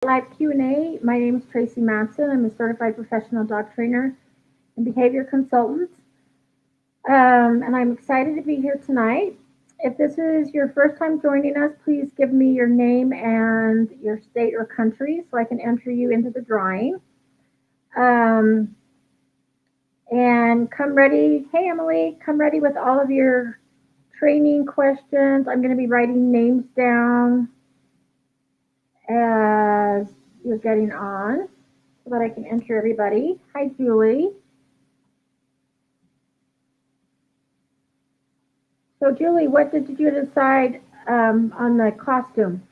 Live Q&A. My name is Tracy Matson. I'm a certified professional dog trainer and behavior consultant. And I'm excited to be here tonight. If this is your first time joining us, please give me your name and your state or country so I can enter you into the drawing. Um, and come ready. Hey, Emily, come ready with all of your training questions. I'm going to be writing names down as you're getting on so that I can enter everybody. Hi, Julie. So, Julie, what did you decide on the costume?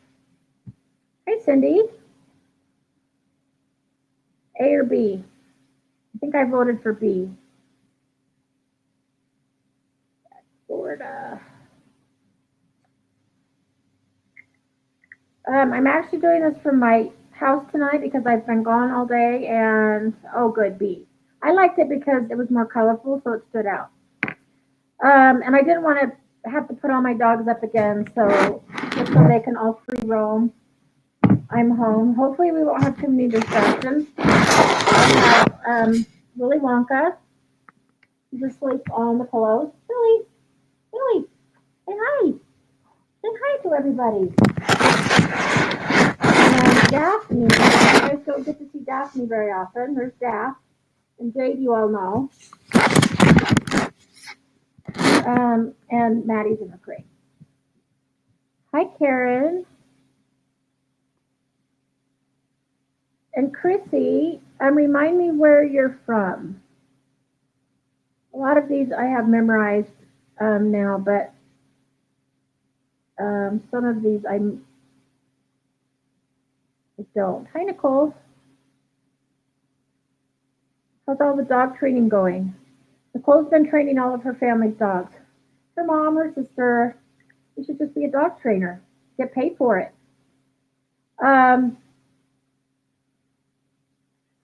Hi, Cindy. A or B? I think I voted for B. Florida. I'm actually doing this from my house tonight because I've been gone all day, and oh, good, B. I liked it because it was more colorful, so it stood out. And I didn't want to have to put all my dogs up again, so just so they can all free roam. I'm home. Hopefully, we won't have too many distractions. I have Willy Wonka. He's asleep on the pillows. Billy, Billy, say hi. Say hi to everybody. And Daphne. You guys don't get to see Daphne very often. There's Daph. And Jade, you all know. And Maddie's in the crate. Hi, Karen. And Chrissy, remind me where you're from. A lot of these I have memorized now, but some of these I don't. Hi, Nicole. How's all the dog training going? Nicole's been training all of her family's dogs. Her mom, her sister. You should just be a dog trainer. Get paid for it. Um,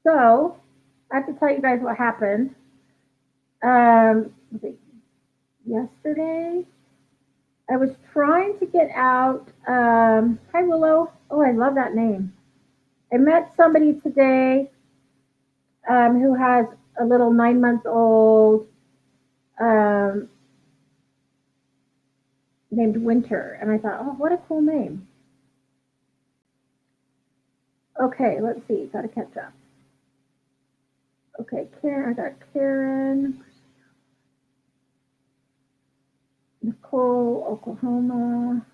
so, I have to tell you guys what happened. Yesterday, I was trying to get out. Hi, Willow. Oh, I love that name. I met somebody today who has a little 9 month old um, named Winter. And I thought, oh, what a cool name. Okay, let's see. Got to catch up. Okay, Karen. I got Karen. Nicole, Oklahoma.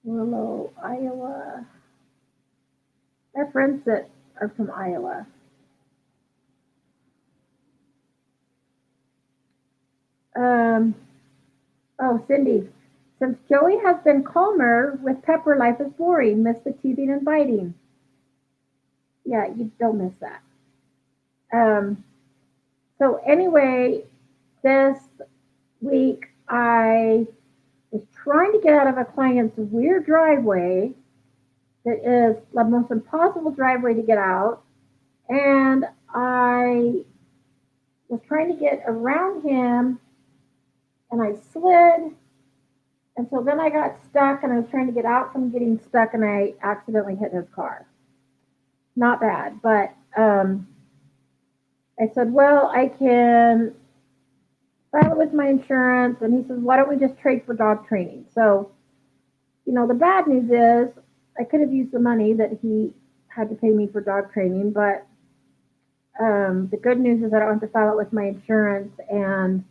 Willow, Iowa. I have friends that are from Iowa. Um, oh, Cindy. Since Joey has been calmer with Pepper, life is boring. Miss the teething and biting. Yeah, you don't miss that. Um, so anyway, this week I was trying to get out of a client's weird driveway that is the most impossible driveway to get out. And I was trying to get around him and I slid. And so then I got stuck and I was trying to get out from getting stuck and I accidentally hit his car. Not bad, but I said, well, I can file it with my insurance. And he says, why don't we just trade for dog training? So, the bad news is I could have used the money that he had to pay me for dog training, but the good news is I don't have to file it with my insurance. And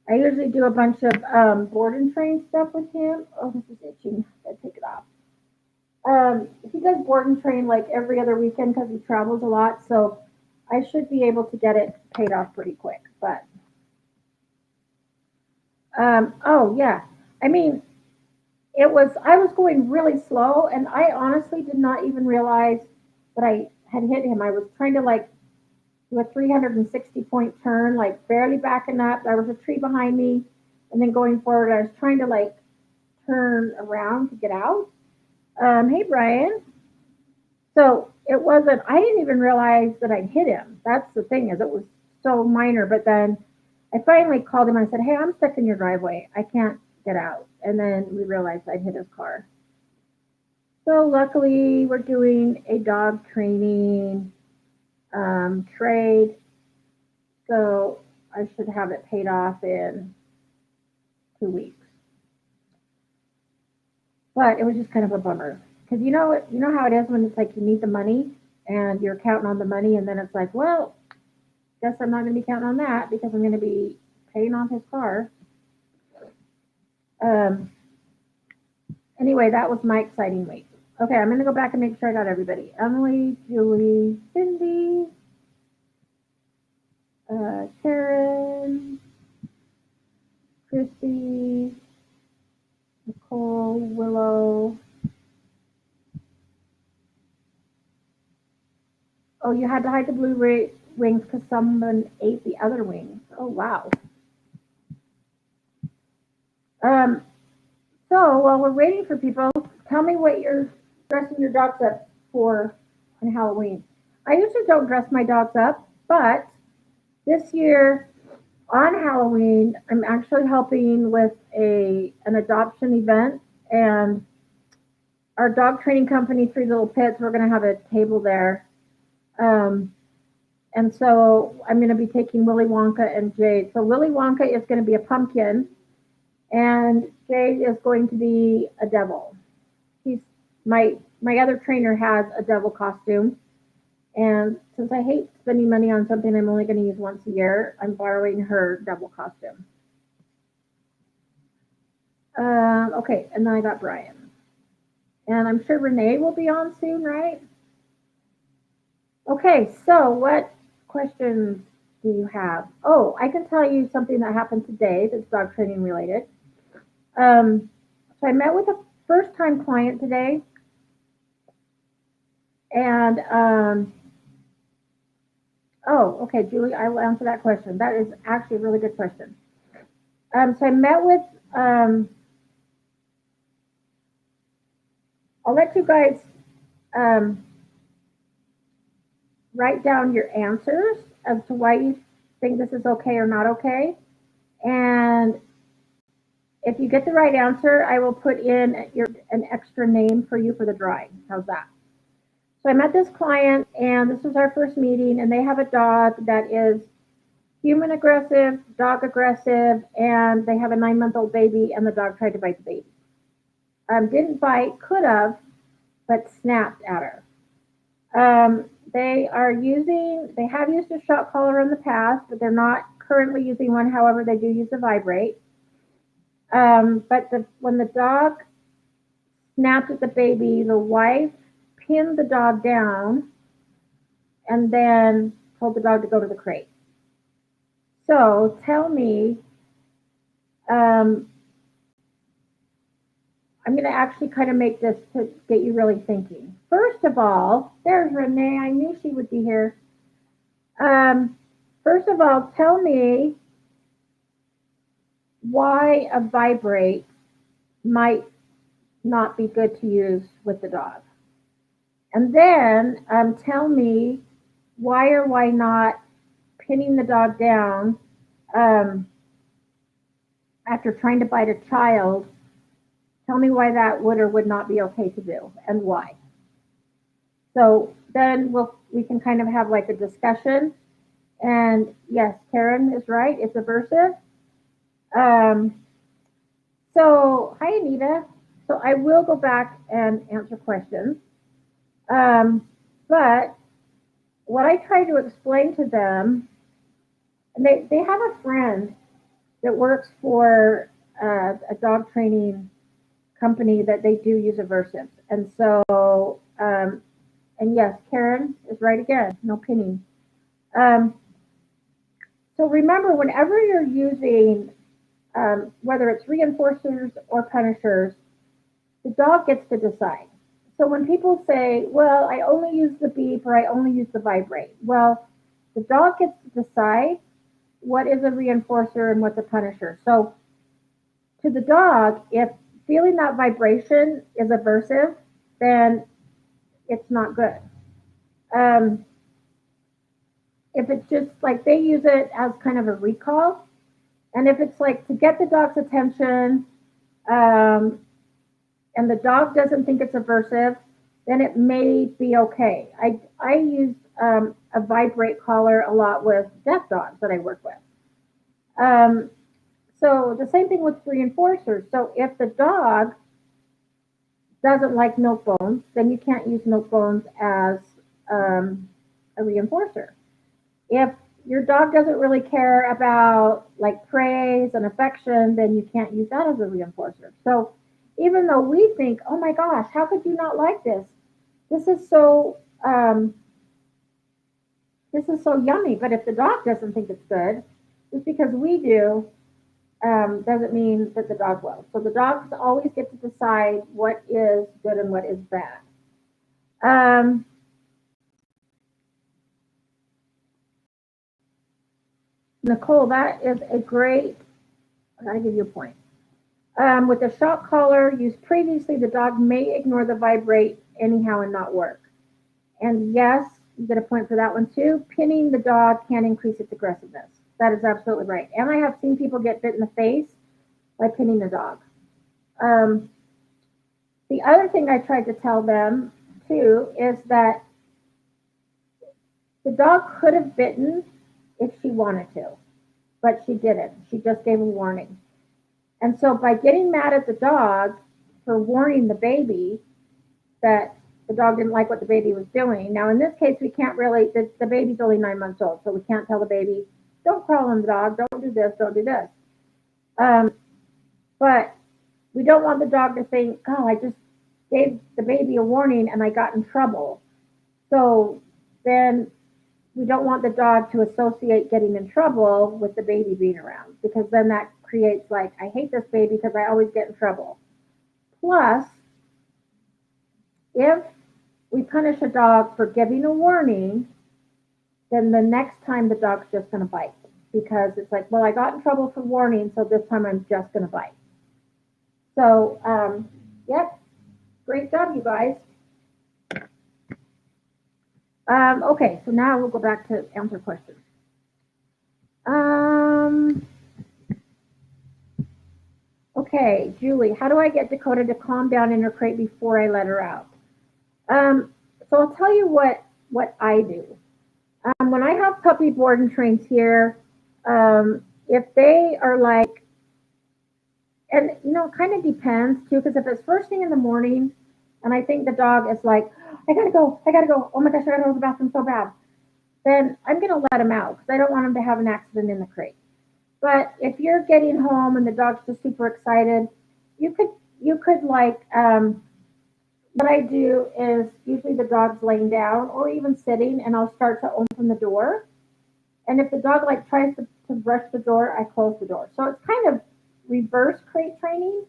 I usually do a bunch of board and train stuff with him. Oh, this is itching. I gotta take it off. He does board and train like every other weekend because he travels a lot. So I should be able to get it paid off pretty quick. But oh yeah, I mean, I was going really slow, and I honestly did not even realize that I had hit him. I was trying to like do a 360-point turn, like barely backing up. There was a tree behind me, and then going forward, I was trying to like turn around to get out. Hey, Brian. So it wasn't. I didn't even realize that I'd hit him. That's the thing is, it was so minor. But then I finally called him and I said, "Hey, I'm stuck in your driveway. I can't get out." And then we realized I'd hit his car. So luckily we're doing a dog training trade. So I should have it paid off in 2 weeks. But it was just kind of a bummer. Because you know how it is when it's like you need the money and you're counting on the money and then it's like, well, guess I'm not going to be counting on that because I'm going to be paying off his car. Um, anyway, that was my exciting week. Okay, I'm going to go back and make sure I got everybody. Emily, Julie, Cindy, Karen, Christy, Nicole, Willow. Oh, you had to hide the blue wings because someone ate the other wings. Oh, wow. Um, so while we're waiting for people, tell me what you're dressing your dogs up for on Halloween. I usually don't dress my dogs up, but this year on Halloween, I'm actually helping with an adoption event, and our dog training company, Three Little Pits, we're going to have a table there. And so I'm going to be taking Willy Wonka and Jade. So Willy Wonka is going to be a pumpkin, and Jade is going to be a devil. He's my other trainer has a devil costume, and since I hate spending money on something I'm only going to use once a year, I'm borrowing her devil costume. Okay, and then I got Brian, and I'm sure Renee will be on soon, right? Okay, so what questions do you have? Oh, I can tell you something that happened today that's dog training related. So I met with a first time client today, and oh, okay, Julie, I will answer that question. That is actually a really good question. So I met with, I'll let you guys um, write down your answers as to why you think this is okay or not okay. And if you get the right answer, I will put in an extra name for you for the drawing. How's that? So I met this client, and this was our first meeting, and they have a dog that is human aggressive, dog aggressive, and they have a 9-month-old baby, and the dog tried to bite the baby. Didn't bite, could have, but snapped at her. They have used a shock collar in the past, but they're not currently using one. However, they do use a vibrate. But when the dog snapped at the baby, the wife pinned the dog down and then told the dog to go to the crate. So tell me, I'm going to actually kind of make this to get you really thinking. First of all, there's Renee. I knew she would be here. First of all, tell me why a vibrate might not be good to use with the dog. And then tell me why or why not pinning the dog down after trying to bite a child. Tell me why that would or would not be okay to do and why. So then we can kind of have like a discussion. And yes, Karen is right. It's aversive. So hi, Anita. So I will go back and answer questions. But what I try to explain to them, and they have a friend that works for a dog training company that they do use aversives. And so, and yes, Karen is right again, no pinning. So remember, whenever you're using, whether it's reinforcers or punishers, the dog gets to decide. So when people say, well, I only use the beep or I only use the vibrate, well, the dog gets to decide what is a reinforcer and what's a punisher. So to the dog, if feeling that vibration is aversive, then it's not good. If it's just like they use it as kind of a recall, and if it's like to get the dog's attention, and the dog doesn't think it's aversive, then it may be okay. I use a vibrate collar a lot with deaf dogs that I work with. Um, so the same thing with reinforcers. So if the dog doesn't like milk bones, then you can't use milk bones as a reinforcer. If your dog doesn't really care about like praise and affection, then you can't use that as a reinforcer. So even though we think, oh my gosh, how could you not like this? This is so this is so yummy. But if the dog doesn't think it's good, just because we do doesn't mean that the dog will. So the dogs always get to decide what is good and what is bad. Um, Nicole, that is a great. I gotta give you a point. With the shock collar used previously, the dog may ignore the vibrate anyhow and not work. And yes, you get a point for that one too. Pinning the dog can increase its aggressiveness. That is absolutely right. And I have seen people get bit in the face by pinning the dog. Um, the other thing I tried to tell them too is that the dog could have bitten if she wanted to, but she didn't. She just gave a warning. And so by getting mad at the dog for warning the baby that the dog didn't like what the baby was doing. Now in this case, we can't really, the baby's only 9 months old, so we can't tell the baby, don't crawl on the dog, don't do this, don't do this. But we don't want the dog to think, oh, I just gave the baby a warning and I got in trouble. So then we don't want the dog to associate getting in trouble with the baby being around, because then that creates like, I hate this baby because I always get in trouble. Plus, if we punish a dog for giving a warning, then the next time the dog's just going to bite, because it's like, well, I got in trouble for warning, so this time I'm just going to bite. So, yep, great job, you guys. Okay, so now we'll go back to answer questions. Okay, Julie, how do I get Dakota to calm down in her crate before I let her out? So I'll tell you what I do. When I have puppy board and trains here, if they are like, and you know, it kind of depends too, because if it's first thing in the morning, and I think the dog is like, I gotta go, oh my gosh, I gotta go to the bathroom so bad, then I'm gonna let him out because I don't want him to have an accident in the crate. But if you're getting home and the dog's just super excited, you could like what I do is usually the dog's laying down or even sitting, and I'll start to open the door. And if the dog like tries to brush the door, I close the door. So it's kind of reverse crate training.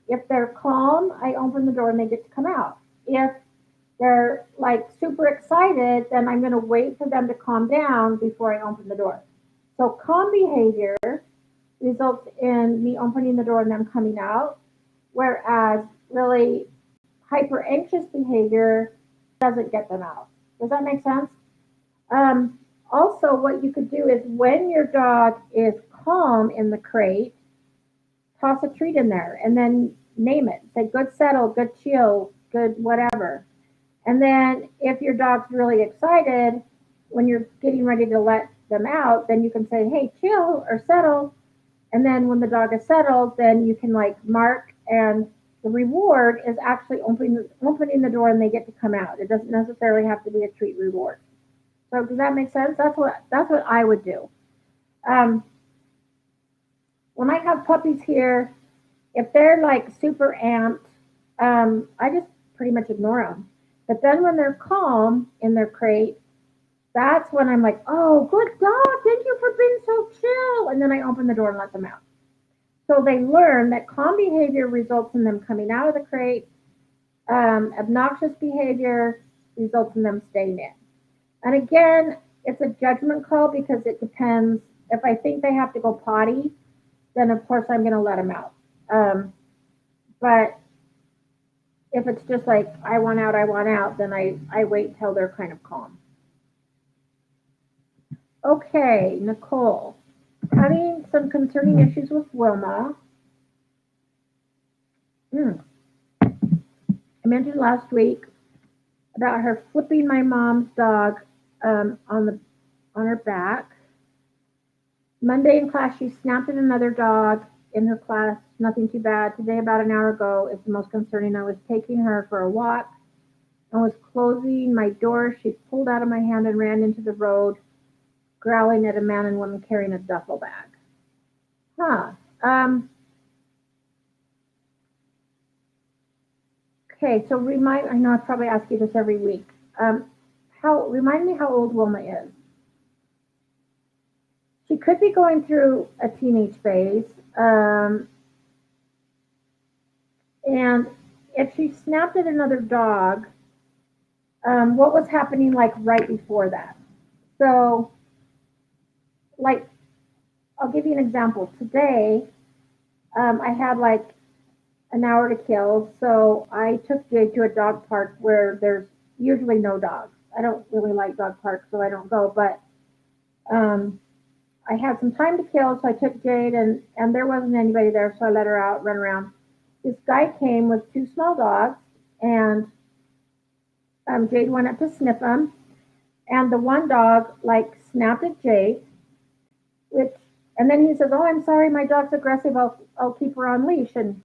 If they're calm, I open the door and they get to come out. If they're like super excited, then I'm going to wait for them to calm down before I open the door. So calm behavior results in me opening the door and them coming out, whereas really hyper anxious behavior doesn't get them out. Does that make sense? Also, what you could do is when your dog is calm in the crate, toss a treat in there and then name it. Say good settle, good chill, good whatever. And then if your dog's really excited, when you're getting ready to let them out, then you can say, hey, chill or settle. And then when the dog is settled, then you can like mark, and the reward is actually opening the door and they get to come out. It doesn't necessarily have to be a treat reward. So does that make sense? That's what I would do. When I have puppies here, if they're like super amped, I just pretty much ignore them. But then when they're calm in their crate, that's when I'm like, oh, good dog, thank you for being so chill. And then I open the door and let them out. So they learn that calm behavior results in them coming out of the crate. Obnoxious behavior results in them staying in. And again, it's a judgment call because it depends. If I think they have to go potty, then of course I'm going to let them out. But if it's just like, I want out, then I wait till they're kind of calm. Okay, Nicole, having some concerning issues with Wilma. Hmm. I mentioned last week about her flipping my mom's dog on her back. Monday in class, she snapped at another dog in her class. Nothing too bad. Today, about an hour ago, is the most concerning. I was taking her for a walk and was closing my door. She pulled out of my hand and ran into the road, growling at a man and woman carrying a duffel bag. Huh. Okay, so I know I probably ask you this every week. Remind me how old Wilma is. She could be going through a teenage phase. And if she snapped at another dog, what was happening like right before that? So, like, I'll give you an example. Today, I had like an hour to kill, so I took Jade to a dog park where there's usually no dogs. I don't really like dog parks, so I don't go, but um, I had some time to kill, so I took Jade, and there wasn't anybody there, so I let her out, run around. This guy came with two small dogs, and Jade went up to sniff them, and the one dog like snapped at Jade, which, and then he says, "Oh, I'm sorry, my dog's aggressive. I'll keep her on leash." And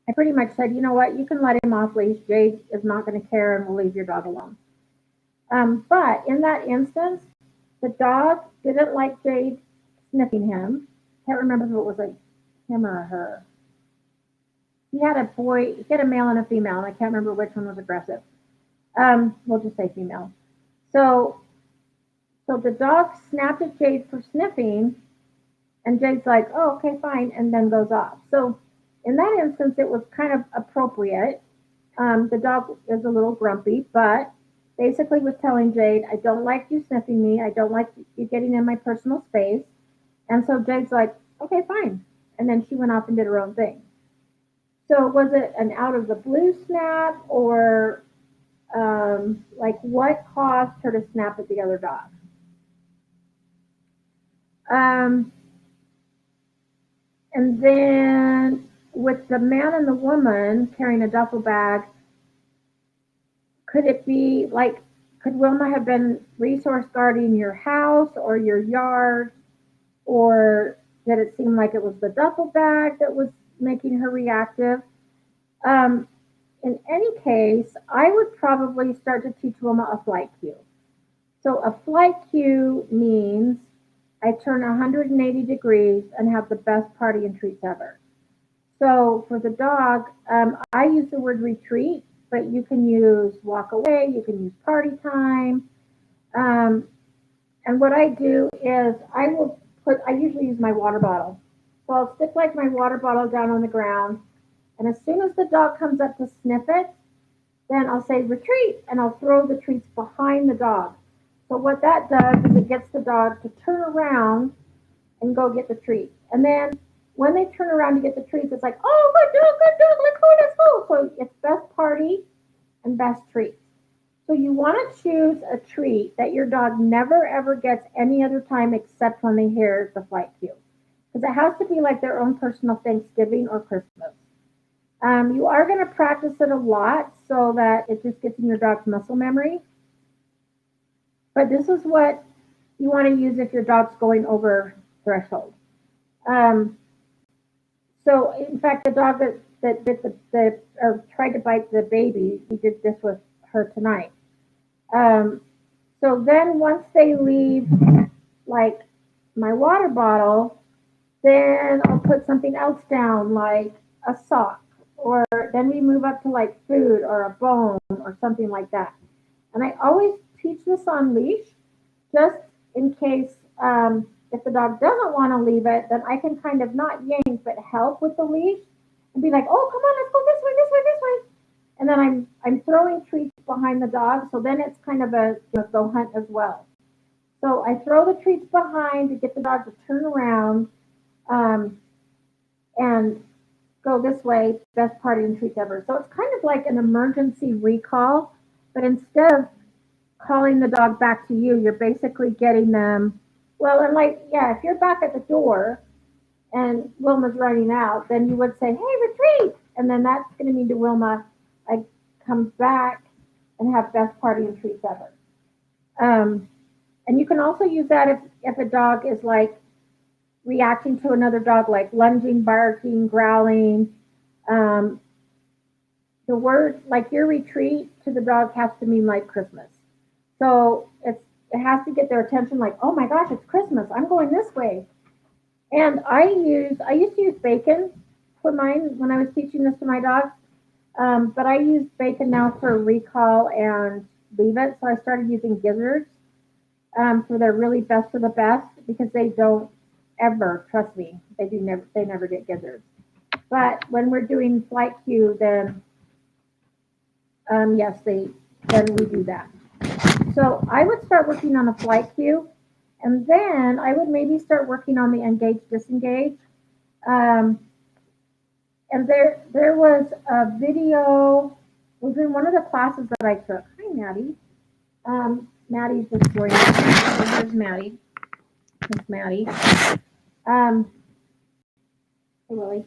I pretty much said, "You know what? You can let him off leash. Jade is not going to care, and we'll leave your dog alone." But in that instance, the dog didn't like Jade sniffing him. Can't remember if it was like him or her. He had a male and a female, and I can't remember which one was aggressive. We'll just say female. So, so the dog snapped at Jade for sniffing, and Jade's like, "Oh, okay, fine," and then goes off. So, in that instance, it was kind of appropriate. The dog is a little grumpy, but basically was telling Jade, "I don't like you sniffing me. I don't like you getting in my personal space." And so Jade's like, "Okay, fine." And then she went off and did her own thing. So was it an out of the blue snap, or like what caused her to snap at the other dog? Um, and then with the man and the woman carrying a duffel bag, could it be like, could Wilma have been resource guarding your house or your yard, or did it seem like it was the duffel bag that was making her reactive? Um, in any case, I would probably start to teach Wilma a flight cue. So a flight cue means I turn 180 degrees and have the best party and treats ever. So for the dog, I use the word retreat, but you can use walk away, you can use party time. Um, and what I do is I usually use my water bottle. So I'll stick like my water bottle down on the ground. And as soon as the dog comes up to sniff it, then I'll say retreat, and I'll throw the treats behind the dog. So what that does is it gets the dog to turn around and go get the treat. And then when they turn around to get the treats, it's like, "Oh, good dog, let's go." So it's best party and best treat. So you want to choose a treat that your dog never ever gets any other time except when they hear the flight cue. Because it has to be like their own personal Thanksgiving or Christmas. You are going to practice it a lot so that it just gets in your dog's muscle memory. But this is what you want to use if your dog's going over threshold. Um, so, in fact, the dog that bit or tried to bite the baby, we did this with her tonight. Um, so then once they leave, like my water bottle, then I'll put something else down, like a sock, or then we move up to like food or a bone or something like that. And I always teach this on leash, just in case if the dog doesn't want to leave it, then I can kind of not yank but help with the leash and be like, "Oh, come on, let's go this way, this way, this way." And then I'm throwing treats behind the dog, so then it's kind of a go hunt as well. So I throw the treats behind to get the dog to turn around um, and go this way, best party and treats ever. So it's kind of like an emergency recall, but instead of calling the dog back to you, you're basically getting them. Well, and like, yeah, if you're back at the door and Wilma's running out, then you would say, hey, retreat. And then that's going to mean to Wilma, I come back and have best party and treats ever. And you can also use that if a dog is like reacting to another dog, like lunging, barking, growling. Um, the word, like your retreat to the dog has to mean like Christmas. So it has to get their attention like, oh my gosh, it's Christmas. I'm going this way. And I used to use bacon for mine when I was teaching this to my dog. But I use bacon now for recall and leave it. So I started using gizzards for their really best of the best because they don't ever, trust me, they never get gizzards. But when we're doing flight cue, then yes, then we do that. So I would start working on a flight cue, and then I would maybe start working on the engage disengage. Um, and there was a video. It was in one of the classes that I took. Hi, Maddie. Maddie's just joining us. Here's Maddie. There's Maddie. Hey, Willie.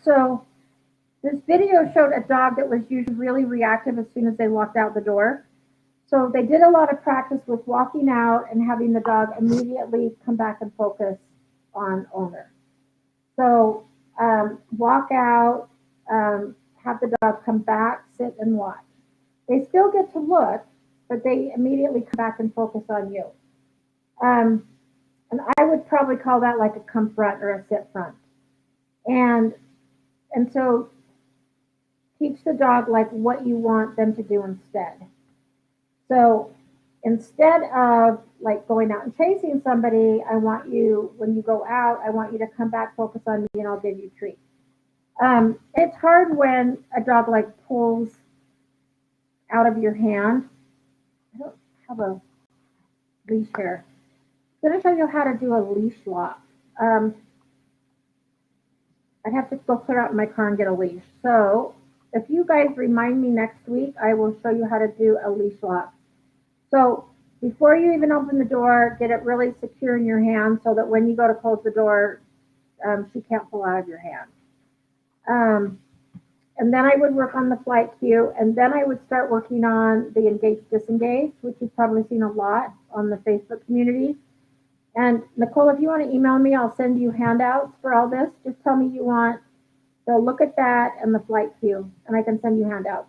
So this video showed a dog that was usually really reactive as soon as they walked out the door. So they did a lot of practice with walking out and having the dog immediately come back and focus on owner. So walk out, have the dog come back, sit and watch. They still get to look, but they immediately come back and focus on you. And I would probably call that like a come front or a sit front. And so teach the dog like what you want them to do instead. So instead of like going out and chasing somebody, I want you, when you go out, I want you to come back, focus on me, and I'll give you treats. It's hard when a dog like pulls out of your hand. I don't have a leash here. I'm going to show you how to do a leash lock. I'd have to go clear out my car and get a leash. So if you guys remind me next week, I will show you how to do a leash lock. So before you even open the door, get it really secure in your hand so that when you go to close the door, she can't pull out of your hand. And then I would work on the flight cue, and then I would start working on the engage disengage, which you've probably seen a lot on the Facebook community. And Nicole, if you want to email me, I'll send you handouts for all this. Just tell me you want the look at that and the flight cue, and I can send you handouts.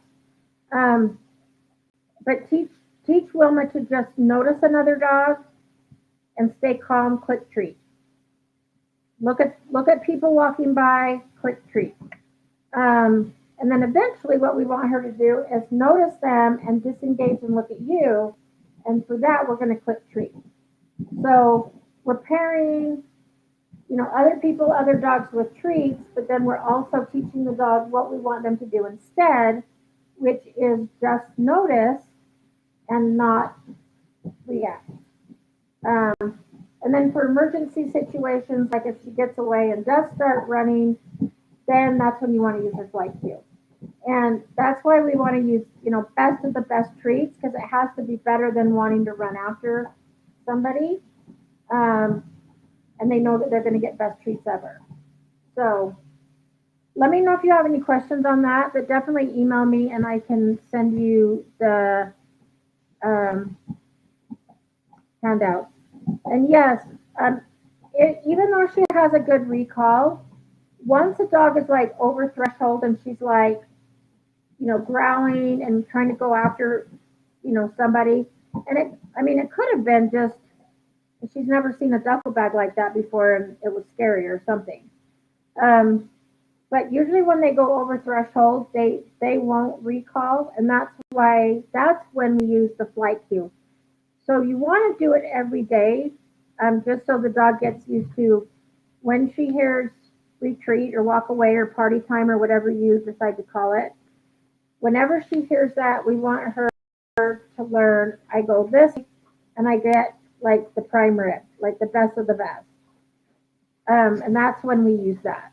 But teach Wilma to just notice another dog and stay calm, click treat. Look at people walking by, click treat. And then eventually what we want her to do is notice them and disengage and look at you. And for that, we're going to click treat. So we're pairing, other dogs with treats, but then we're also teaching the dog what we want them to do instead, which is just notice and not react. And then for emergency situations, like if she gets away and does start running, then that's when you want to use her flight cue. And that's why we want to use, best of the best treats, because it has to be better than wanting to run after somebody. And they know that they're going to get best treats ever. So let me know if you have any questions on that, but definitely email me and I can send you the handout. And yes, even though she has a good recall, once a dog is like over threshold and she's like, growling and trying to go after, somebody, and it could have been just she's never seen a duffel bag like that before and it was scary or something. But usually when they go over threshold, they won't recall, and that's when we use the flight cue. So you want to do it every day, just so the dog gets used to when she hears retreat or walk away or party time or whatever you decide to call it. Whenever she hears that, we want her to learn, I go this and I get like the prime rib, like the best of the best. And that's when we use that.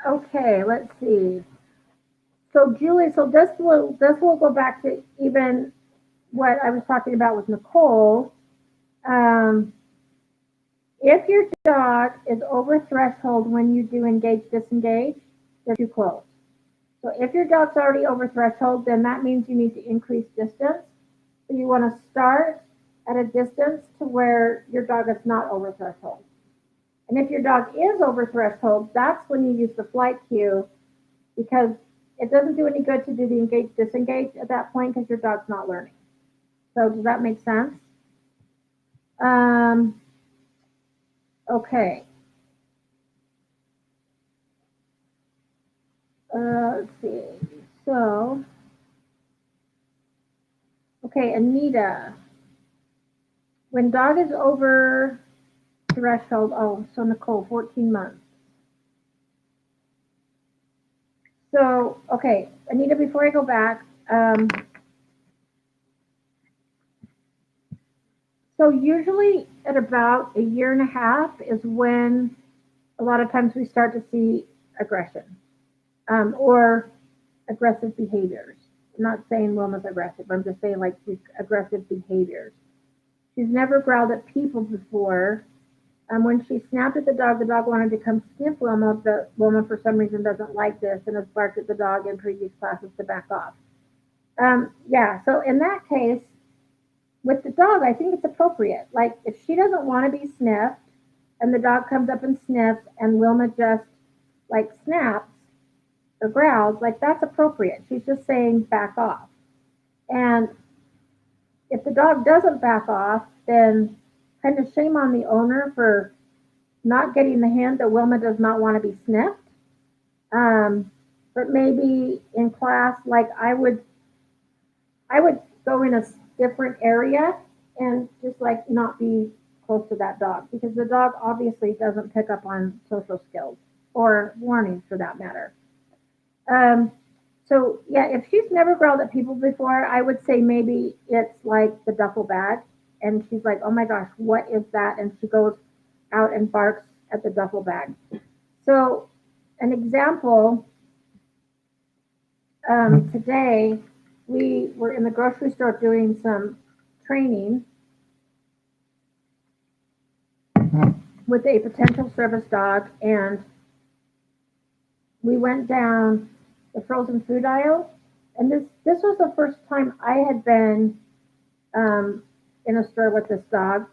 Okay, let's see. So Julie, this will go back to even what I was talking about with Nicole, um, if your dog is over threshold when you do engage, disengage, they're too close. So if your dog's already over threshold, then that means you need to increase distance. So you want to start at a distance to where your dog is not over threshold. And if your dog is over threshold, that's when you use the flight cue, because it doesn't do any good to do the engage, disengage at that point because your dog's not learning. So does that make sense? Okay. Let's see. So, okay, Anita. When dog is over threshold, oh, so Nicole, 14 months. So, okay, Anita, before I go back, so usually at about a year and a half is when a lot of times we start to see aggression or aggressive behaviors. I'm not saying Wilma's aggressive. I'm just saying like aggressive behaviors. She's never growled at people before. When she snapped at the dog wanted to come sniff Wilma, but Wilma for some reason doesn't like this and has barked at the dog in previous classes to back off. Yeah, so in that case, with the dog, I think it's appropriate. Like if she doesn't want to be sniffed and the dog comes up and sniffs and Wilma just like snaps or growls, like that's appropriate. She's just saying back off. And if the dog doesn't back off, then kind of shame on the owner for not getting the hint that Wilma does not want to be sniffed. But maybe in class, like I would go in a different area and just like not be close to that dog because the dog obviously doesn't pick up on social skills or warnings for that matter. So yeah, if she's never growled at people before, I would say maybe it's like the duffel bag and she's like, oh my gosh, what is that? And she goes out and barks at the duffel bag. So an example, today we were in the grocery store doing some training with a potential service dog, and we went down the frozen food aisle. And this was the first time I had been in a store with this dog.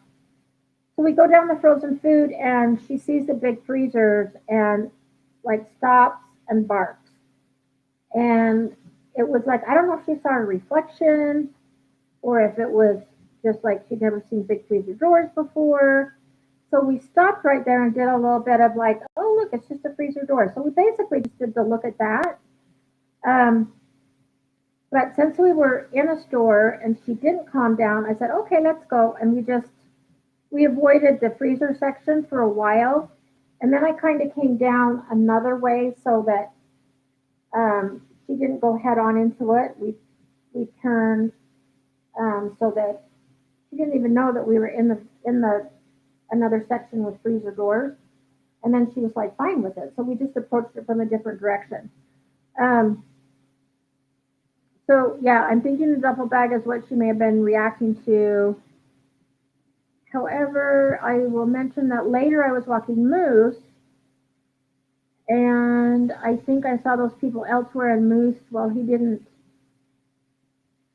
So we go down the frozen food, and she sees the big freezers and like stops and barks. And it was like, I don't know if she saw a reflection or if it was just like she'd never seen big freezer doors before. So we stopped right there and did a little bit of like, oh, look, it's just a freezer door. So we basically just did the look at that. But since we were in a store and she didn't calm down, I said, okay, let's go. And we avoided the freezer section for a while. And then I kind of came down another way so that she didn't go head on into it. We turned so that she didn't even know that we were in the another section with freezer doors. And then she was like fine with it. So we just approached it from a different direction. So yeah, I'm thinking the duffel bag is what she may have been reacting to. However, I will mention that later I was walking Moose, and I think I saw those people elsewhere, and Moose, well, he didn't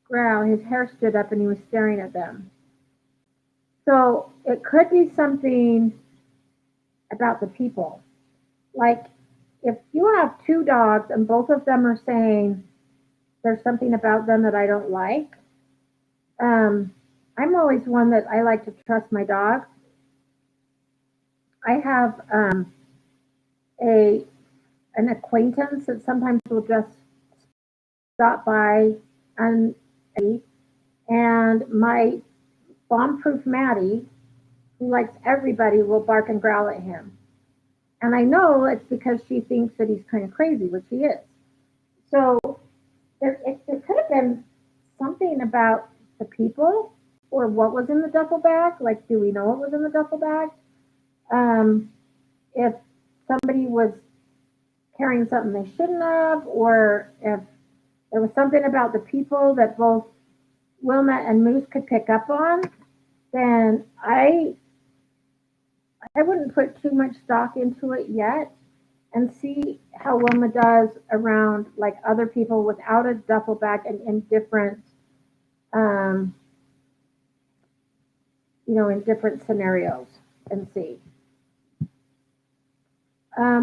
growl. His hair stood up and he was staring at them. So it could be something about the people. Like if you have two dogs and both of them are saying there's something about them that I don't like, I'm always one that I like to trust my dog. I have an acquaintance that sometimes will just stop by and my bomb-proof Maddie, who likes everybody, will bark and growl at him. And I know it's because she thinks that he's kind of crazy, which he is. So there could have been something about the people or what was in the duffel bag. Like, do we know what was in the duffel bag? If somebody was carrying something they shouldn't have, or if there was something about the people that both Wilma and Moose could pick up on, then I wouldn't put too much stock into it yet and see how Wilma does around like other people without a duffel bag and in different um, in different scenarios and see.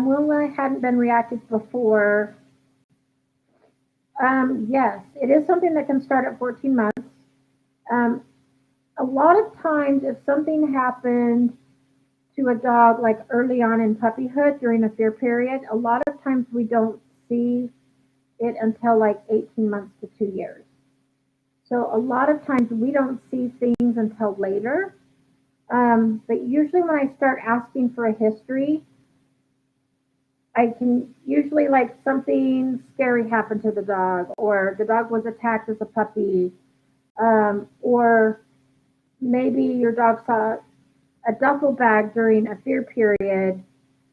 Wilma hadn't been reactive before. Yes, it is something that can start at 14 months. Um, a lot of times, if something happened to a dog like early on in puppyhood during a fear period, a lot of times we don't see it until like 18 months to 2 years. So a lot of times we don't see things until later. But usually when I start asking for a history, I can usually like something scary happened to the dog, or the dog was attacked as a puppy, or maybe your dog saw a duffel bag during a fear period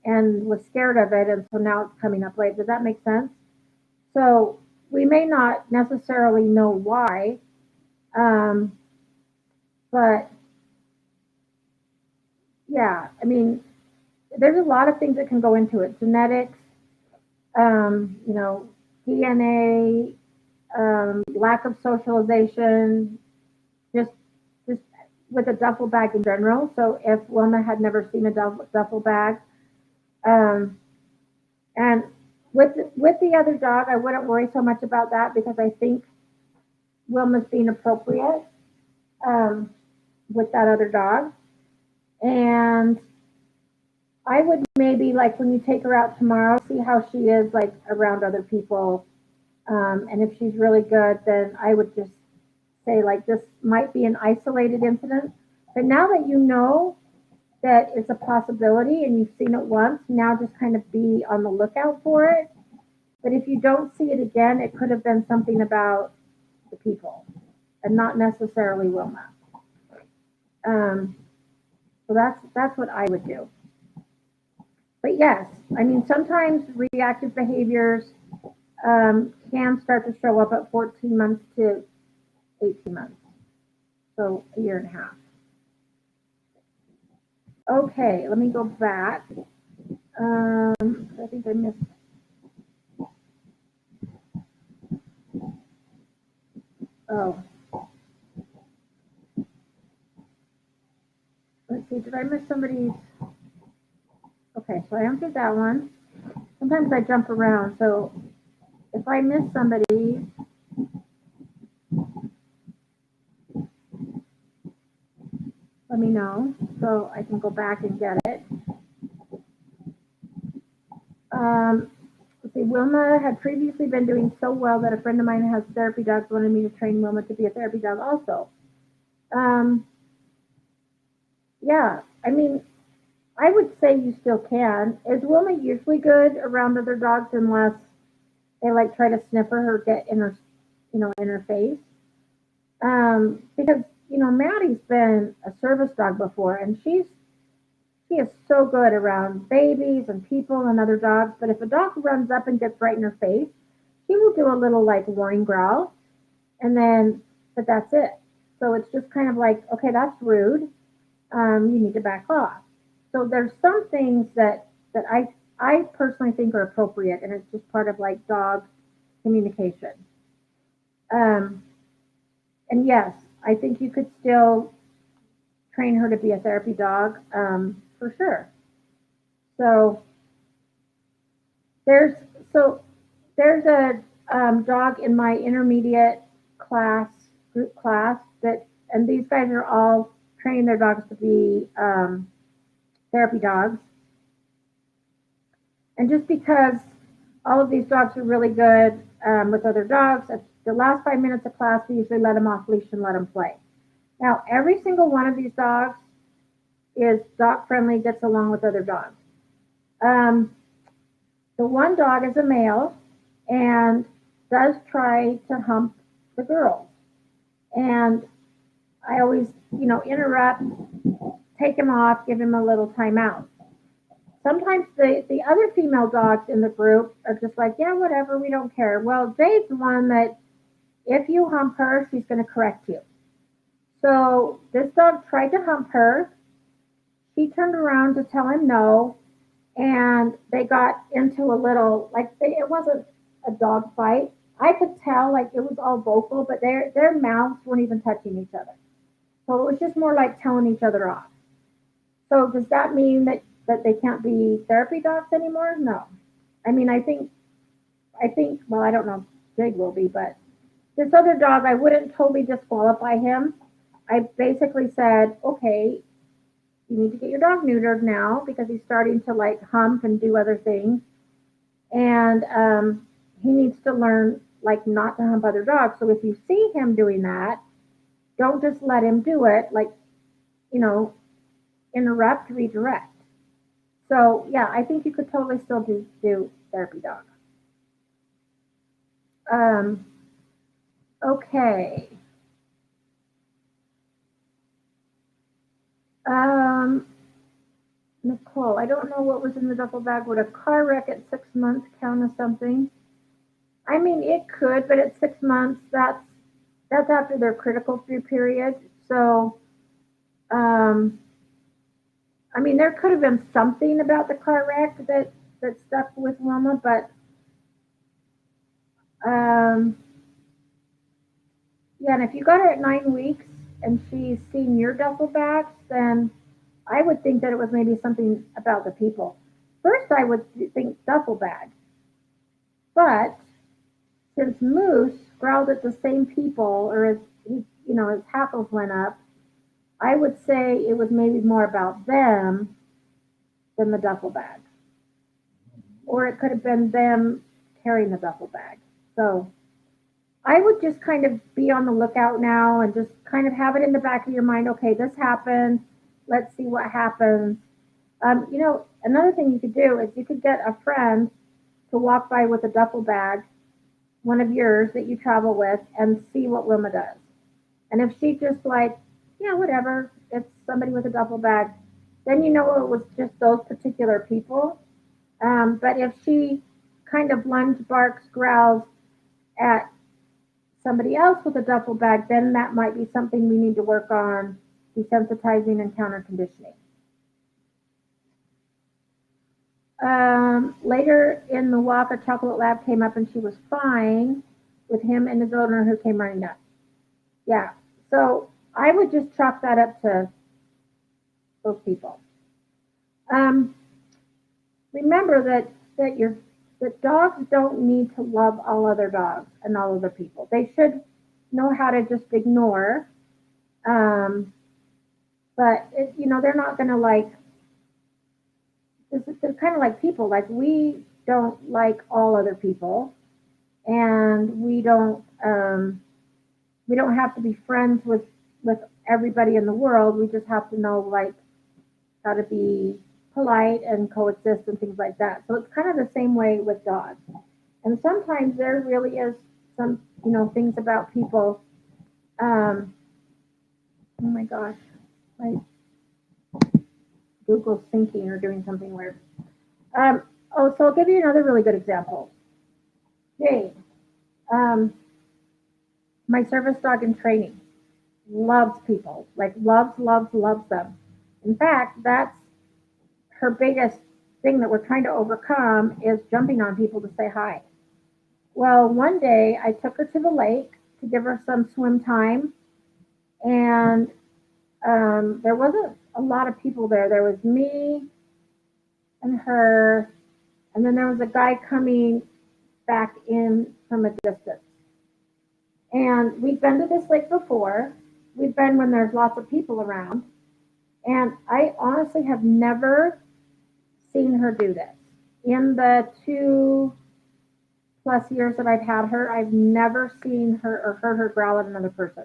and was scared of it, and so now it's coming up late. Does that make sense? So we may not necessarily know why, um, but yeah, I mean, there's a lot of things that can go into it. Genetics, you know, DNA, lack of socialization, just just with a duffel bag in general. So if Wilma had never seen a duffel bag, um, and with the other dog, I wouldn't worry so much about that because I think Wilma's being appropriate um, with that other dog. And I would maybe like when you take her out tomorrow, see how she is like around other people. And if she's really good, then I would just say like this might be an isolated incident. But now that you know that it's a possibility and you've seen it once, now just kind of be on the lookout for it. But if you don't see it again, it could have been something about the people and not necessarily Wilma. Um, so that's what I would do. But yes, I mean sometimes reactive behaviors can start to show up at 14 months to 18 months, so a year and a half. Okay, let me go back. I think I missed. Oh, let's see. Did I miss somebody's? Okay, so I answered that one. Sometimes I jump around, so if I miss somebody, let me know so I can go back and get it. Let's see. Wilma had previously been doing so well that a friend of mine who has therapy dogs wanted me to train Wilma to be a therapy dog also. Um, yeah, I mean, I would say you still can. Is Wilma usually good around other dogs unless they like try to sniff her or get in her, in her face? Because Maddie's been a service dog before, and she is so good around babies and people and other dogs. But if a dog runs up and gets right in her face, she will do a little like warning growl, and then but that's it. So it's just kind of like, okay, that's rude. You need to back off. So there's some things that I personally think are appropriate, and it's just part of like dog communication. Um, and yes, I think you could still train her to be a therapy dog for sure. So there's so there's a dog in my intermediate class group class that, and these guys are all training their dogs to be therapy dogs. And just because all of these dogs are really good with other dogs, at the last 5 minutes of class, we usually let them off leash and let them play. Now, every single one of these dogs is dog friendly, gets along with other dogs. Um, the one dog is a male and does try to hump the girls. And I always, interrupt, take him off, give him a little timeout. Sometimes the other female dogs in the group are just like, yeah, whatever, we don't care. Well, Jade's the one that if you hump her, she's going to correct you. So this dog tried to hump her. She turned around to tell him no, and they got into a little, like, it wasn't a dog fight. I could tell, like, it was all vocal, but their mouths weren't even touching each other. So it was just more like telling each other off. So does that mean that they can't be therapy dogs anymore? No. I mean, I think, well, I don't know if Jake will be, but this other dog, I wouldn't totally disqualify him. I basically said, okay, you need to get your dog neutered now because he's starting to like hump and do other things. And he needs to learn like not to hump other dogs. So if you see him doing that, don't just let him do it. Like, you know, interrupt, redirect. So yeah, I think you could totally still do therapy dog. Um, okay. Um, Nicole, I don't know what was in the duffel bag. Would a car wreck at 6 months count as something? I mean, it could, but at 6 months, that's after their critical period. So, um, I mean, there could have been something about the car wreck that stuck with Wilma, but um, yeah. And if you got her at 9 weeks and she's seen your duffel bags, then I would think that it was maybe something about the people. First, I would think duffel bag, but since Moose growled at the same people, or his hackles went up, I would say it was maybe more about them than the duffel bag. Or it could have been them carrying the duffel bag. So I would just kind of be on the lookout now and just kind of have it in the back of your mind. Okay, this happened. Let's see what happens. Another thing you could do is you could get a friend to walk by with a duffel bag, one of yours that you travel with, and see what Wilma does. And if she just like, yeah, whatever, it's somebody with a duffel bag, then you know it was just those particular people. But if she kind of lunge, barks, growls at somebody else with a duffel bag, then that might be something we need to work on desensitizing and counter conditioning. Later in the walk, a chocolate lab came up and she was fine with him and his owner who came running up. Yeah, so I would just chalk that up to those people. Um, Remember that dogs don't need to love all other dogs and all other people. They should know how to just ignore. Um, but they're not going to like. They're kind of like people. Like we don't like all other people, and we don't have to be friends with everybody in the world. We just have to know like how to be polite and coexist and things like that. So it's kind of the same way with dogs. And sometimes there really is some things about people. Um, oh my gosh, like Google's thinking or doing something weird. So I'll give you another really good example. Jane, um, my service dog in training, loves people, like loves, loves, loves them. In fact, that's her biggest thing that we're trying to overcome is jumping on people to say hi. Well, one day I took her to the lake to give her some swim time, and there wasn't a lot of people there. There was me and her, and then there was a guy coming back in from a distance. And we've been to this lake before. We've been when there's lots of people around. And I honestly have never seen her do this. In the 2+ years that I've had her, I've never seen her or heard her growl at another person.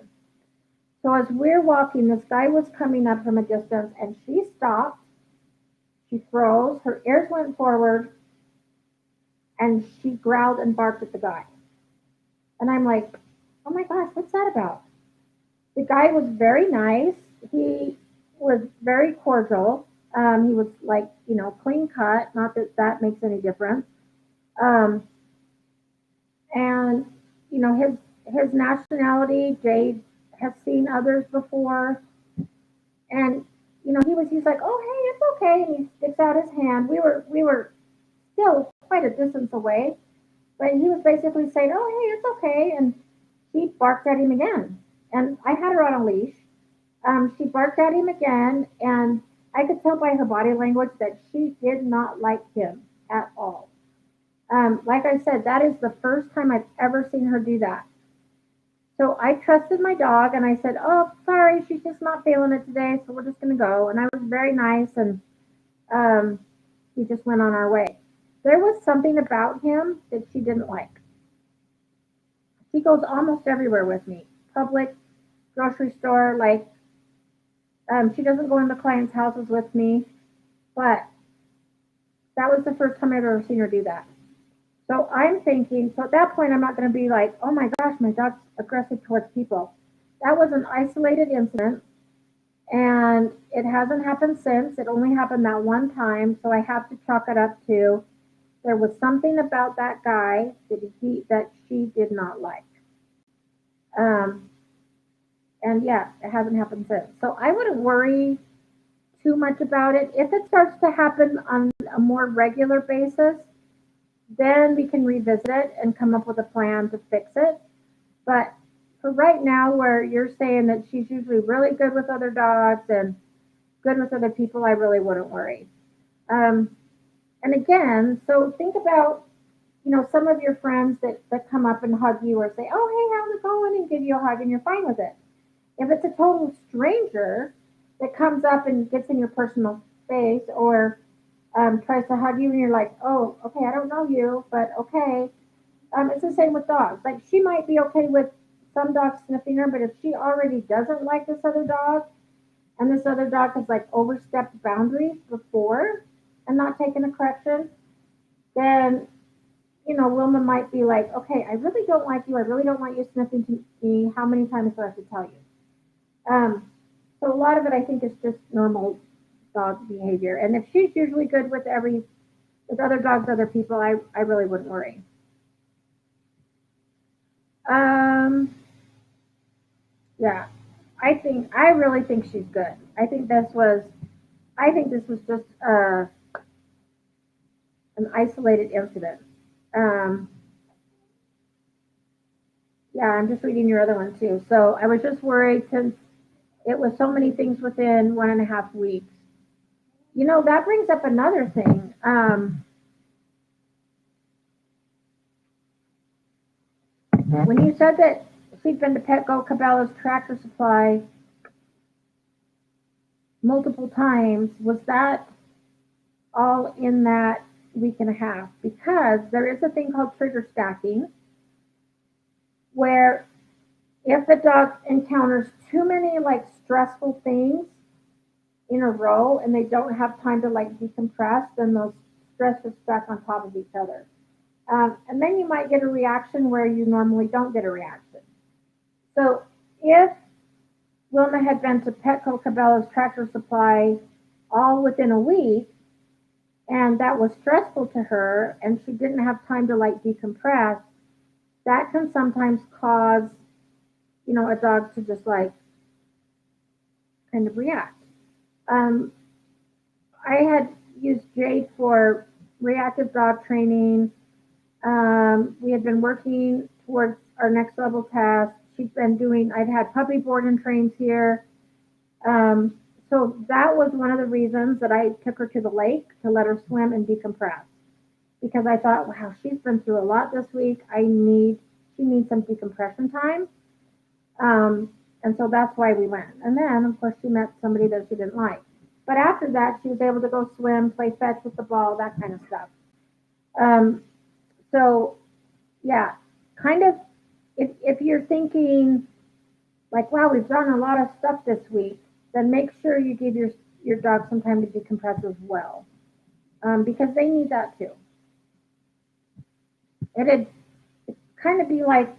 So as we're walking, this guy was coming up from a distance and she stopped. She froze, her ears went forward, and she growled and barked at the guy. And I'm like, oh my gosh, what's that about? The guy was very nice. He was very cordial. He was like, clean cut. Not that that makes any difference. Um, and his his nationality, Jade has seen others before, and he's like, oh hey, it's okay, and he sticks out his hand. We were still quite a distance away, but he was basically saying, oh hey, it's okay, and she barked at him again. And I had her on a leash. She barked at him again, and I could tell by her body language that she did not like him at all. Like I said, that is the first time I've ever seen her do that. So I trusted my dog and I said, oh, sorry, she's just not feeling it today, so we're just going to go. And I was very nice, and um, we just went on our way. There was something about him that she didn't like. She goes almost everywhere with me, public, grocery store, like she doesn't go into clients' houses with me, but that was the first time I've ever seen her do that. So I'm thinking, so at that point, I'm not going to be like, oh my gosh, my dog's aggressive towards people. That was an isolated incident, and it hasn't happened since. It only happened that one time, so I have to chalk it up to there was something about that guy that she did not like. Um, and yeah, it hasn't happened since. So I wouldn't worry too much about it. If it starts to happen on a more regular basis, then we can revisit it and come up with a plan to fix it. But for right now, where you're saying that she's usually really good with other dogs and good with other people, I really wouldn't worry. Um, and again, so think about, some of your friends that come up and hug you or say, oh, hey, how's it going? And give you a hug and you're fine with it. If it's a total stranger that comes up and gets in your personal space or tries to hug you and you're like, oh, okay, I don't know you, but okay. It's the same with dogs. Like she might be okay with some dogs sniffing her, but if she already doesn't like this other dog and this other dog has like overstepped boundaries before and not taken a correction, then Wilma might be like, okay, I really don't like you. I really don't want you sniffing to me. How many times do I have to tell you? So a lot of it, I think, is just normal dog behavior. And if she's usually good with other dogs, other people, I really wouldn't worry. Um, yeah, I really think she's good. I think this was just an isolated incident. Um, yeah, I'm just reading your other one too. So I was just worried since it was so many things within 1.5 weeks. That brings up another thing. When you said that she'd been to Petco Cabela's Tractor Supply multiple times, was that all in that week and a half? Because there is a thing called trigger stacking, where if a dog encounters too many like stressful things in a row and they don't have time to like decompress, then those stresses stack on top of each other. And then you might get a reaction where you normally don't get a reaction. So if Wilma had been to Petco Cabela's Tractor Supply all within a week, and that was stressful to her, and she didn't have time to like decompress, that can sometimes cause, a dog to just like kind of react. Um, I had used Jade for reactive dog training. We had been working towards our next level task. I'd had puppy board and trains here. So that was one of the reasons that I took her to the lake to let her swim and decompress. Because I thought, wow, she's been through a lot this week. She needs some decompression time. And so that's why we went. And then, of course, she met somebody that she didn't like. But after that, she was able to go swim, play fetch with the ball, that kind of stuff. Um, so, yeah, kind of, if you're thinking, like, wow, we've done a lot of stuff this week, then make sure you give your dog some time to decompress as well, because they need that too. It'd kind of be like,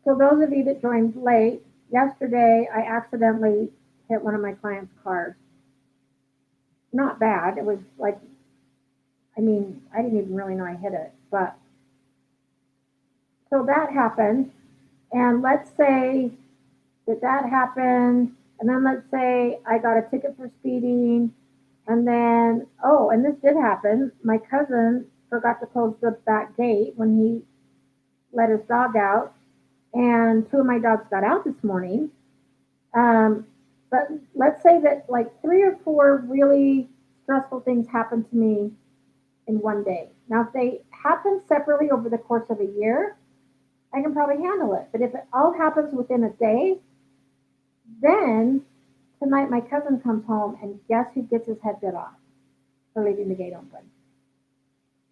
so those of you that joined late, yesterday I accidentally hit one of my clients' cars. Not bad. It was like, I didn't even really know I hit it, but So that happened. And let's say that happened. And then let's say I got a ticket for speeding. And then, oh, and this did happen. My cousin forgot to close the back gate when he let his dog out. And two of my dogs got out this morning. Um, but let's say that like three or four really stressful things happened to me in one day. Now, if they happen separately over the course of a year, I can probably handle it. But if it all happens within a day, then tonight my cousin comes home and guess who gets his head bit off for leaving the gate open?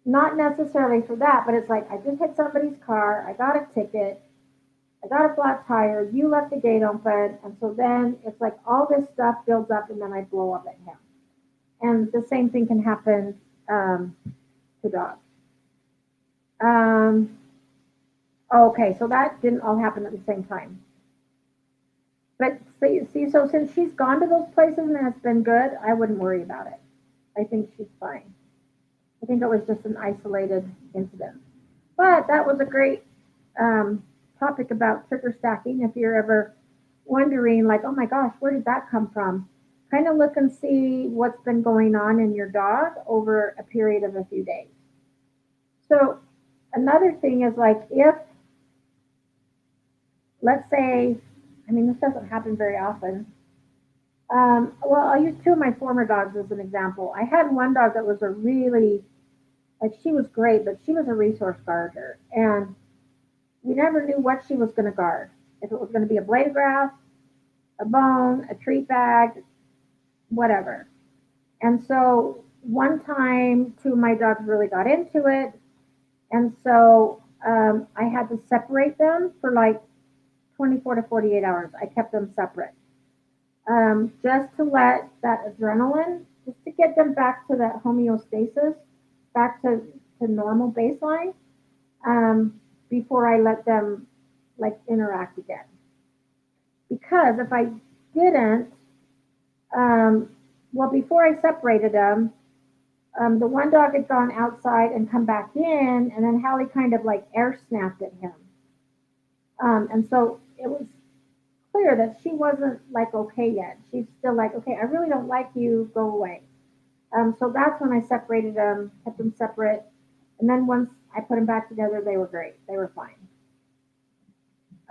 Not necessarily for that, but it's like I just hit somebody's car, I got a ticket, I got a flat tire, you left the gate open, and so then it's like all this stuff builds up and then I blow up at him. And the same thing can happen to dogs. Um, okay, so that didn't all happen at the same time. But see, so since she's gone to those places and it's been good, I wouldn't worry about it. I think she's fine. I think it was just an isolated incident. But that was a great topic about trigger stacking. If you're ever wondering, like, oh my gosh, where did that come from? Kind of look and see what's been going on in your dog over a period of a few days. So another thing is like if, let's say, I mean, this doesn't happen very often. Well, I'll use two of my former dogs as an example. I had one dog that was a really, like, she was great, but she was a resource guarder. And you never knew what she was going to guard. If it was going to be a blade of grass, a bone, a treat bag, whatever. And so one time, two of my dogs really got into it. And so I had to separate them for like 24 to 48 hours. I kept them separate. Just to let that adrenaline, just to get them back to that homeostasis, back to normal baseline, before I let them like interact again. Because if I didn't, um, well, before I separated them, the one dog had gone outside and come back in, and then Hallie kind of like air snapped at him. And so it was clear that she wasn't like okay yet. She's still like, okay, I really don't like you, go away. So that's when I separated them, kept them separate. And then once I put them back together, they were great. They were fine.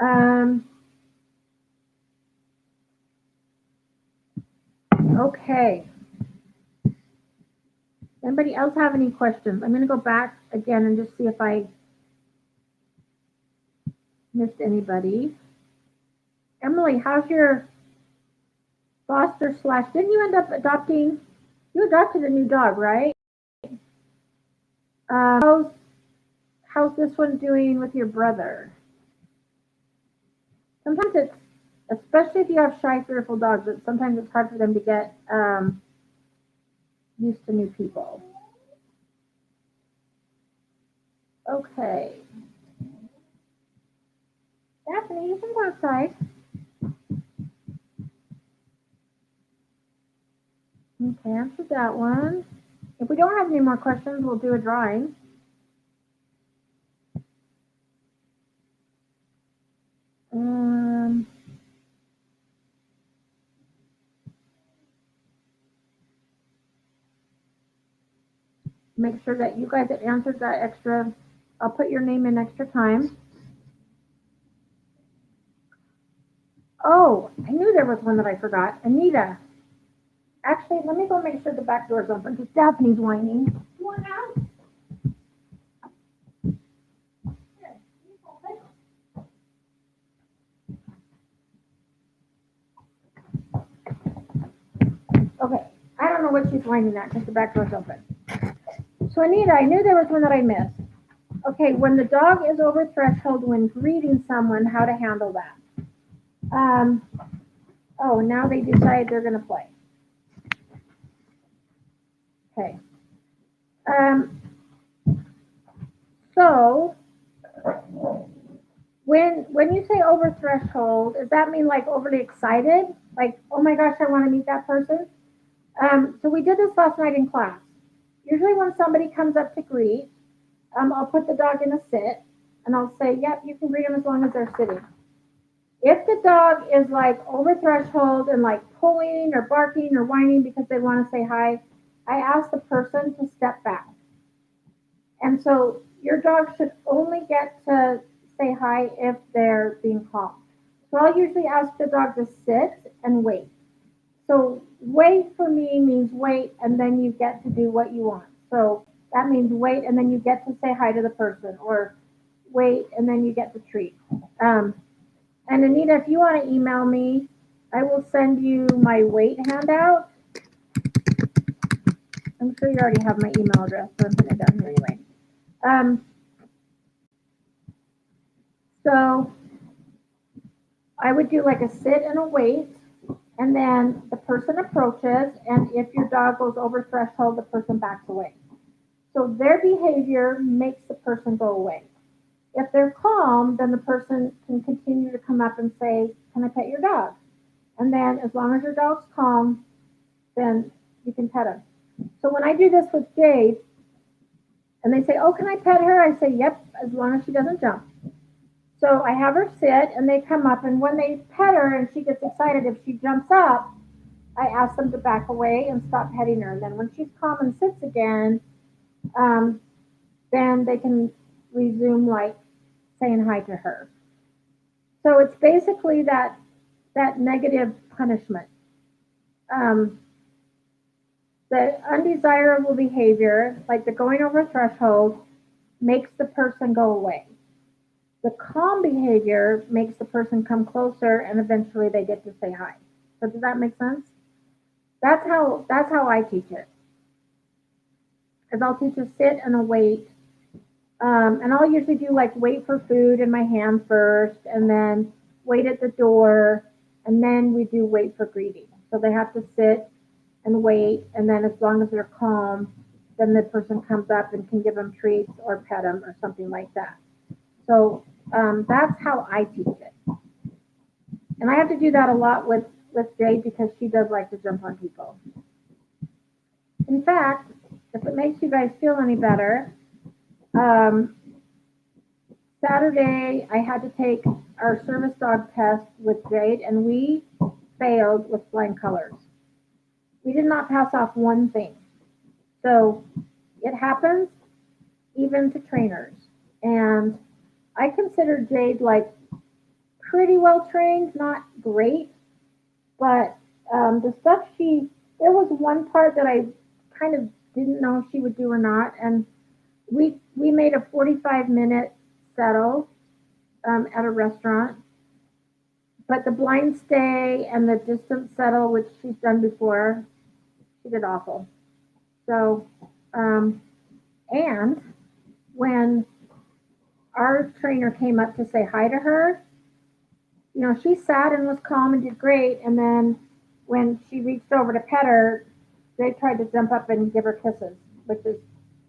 Um, okay. Anybody else have any questions? I'm going to go back again and just see if I missed anybody. Emily, how's your foster slash? Didn't you end up adopting? You adopted a new dog, right? How's this one doing with your brother? Sometimes it's, especially if you have shy, fearful dogs, sometimes it's hard for them to get used to new people. Okay. Daphne, you can go outside. Okay, answer that one. If we don't have any more questions, we'll do a drawing. Make sure that you guys that answered that extra, I'll put your name in extra time. Oh, I knew there was one that I forgot. Anita. Actually, let me go make sure the back door's open because Daphne's whining. You want out? Okay, I don't know what she's whining at because the back door's open. So Anita, I knew there was one that I missed. Okay, when the dog is over threshold when greeting someone, how to handle that. Oh, now they decide they're going to play. Okay. So when you say over threshold, does that mean like overly excited? Like, oh my gosh, I want to meet that person? So we did this last night in class. Usually when somebody comes up to greet, I'll put the dog in a sit. and I'll say, yep, you can greet them as long as they're sitting. If the dog is like over threshold and like pulling or barking or whining because they want to say hi, I ask the person to step back. And so your dog should only get to say hi if they're being calm. So I'll usually ask the dog to sit and wait. So wait for me means wait and then you get to do what you want. So that means wait and then you get to say hi to the person, or wait and then you get the treat. Um, and Anita, if you want to email me, I will send you my wait handout. I'm sure you already have my email address, so I'm putting it down here anyway. Um, so I would do like a sit and a wait, and then the person approaches, and if your dog goes over threshold, the person backs away. So their behavior makes the person go away. If they're calm, then the person can continue to come up and say, "Can I pet your dog?" And then as long as your dog's calm, then you can pet him. So when I do this with Jade, and they say, "Oh, can I pet her?" I say, "Yep, as long as she doesn't jump." So I have her sit, and they come up, and when they pet her and she gets excited, if she jumps up, I ask them to back away and stop petting her. And then when she's calm and sits again, um, then they can resume like saying hi to her. So it's basically that negative punishment. Um, the undesirable behavior, like the going over threshold, makes the person go away. The calm behavior makes the person come closer, and eventually they get to say hi. So does that make sense? That's how I teach it. Because I'll teach a sit and a wait. And I'll usually do like wait for food in my hand first, and then wait at the door, and then we do wait for greeting. So they have to sit and wait, and then as long as they're calm, then the person comes up and can give them treats or pet them or something like that. So that's how I teach it. And I have to do that a lot with Jade because she does like to jump on people. In fact, if it makes you guys feel any better, um, Saturday I had to take our service dog test with Jade, and we failed with flying colors. We did not pass off one thing. So it happens even to trainers. And I consider Jade like pretty well trained, not great, but the stuff there was one part that I kind of didn't know if she would do or not, and we made a 45-minute settle at a restaurant, but the blind stay and the distance settle, which she's done before, she did awful. So, and when our trainer came up to say hi to her, she sat and was calm and did great. And then when she reached over to pet her, they tried to jump up and give her kisses, which is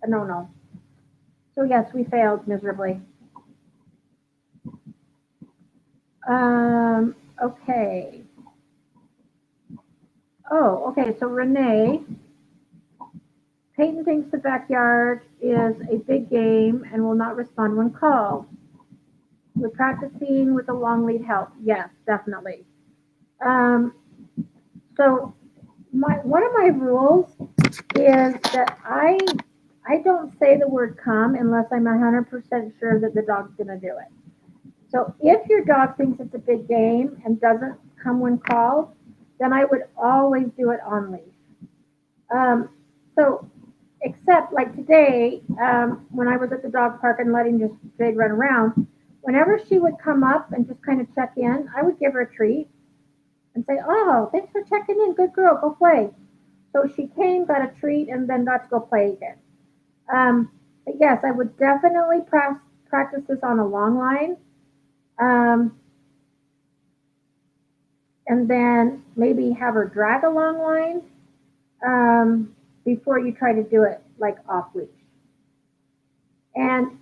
a no-no. So yes, we failed miserably. Okay. Oh, okay. So Renee, Peyton thinks the backyard is a big game and will not respond when called. We're practicing with a long lead help. Yes, definitely. Um, so one of my rules is that I don't say the word come unless I'm 100% sure that the dog's going to do it. So if your dog thinks it's a big game and doesn't come when called, then I would always do it on leash. Um, so except like today, when I was at the dog park and letting just Jade run around, whenever she would come up and just kind of check in, I would give her a treat and say, "Oh, thanks for checking in. Good girl, go play." So she came, got a treat, and then got to go play again. But yes, I would definitely practice this on a long line. Um, and then maybe have her drag a long line before you try to do it like off leash. And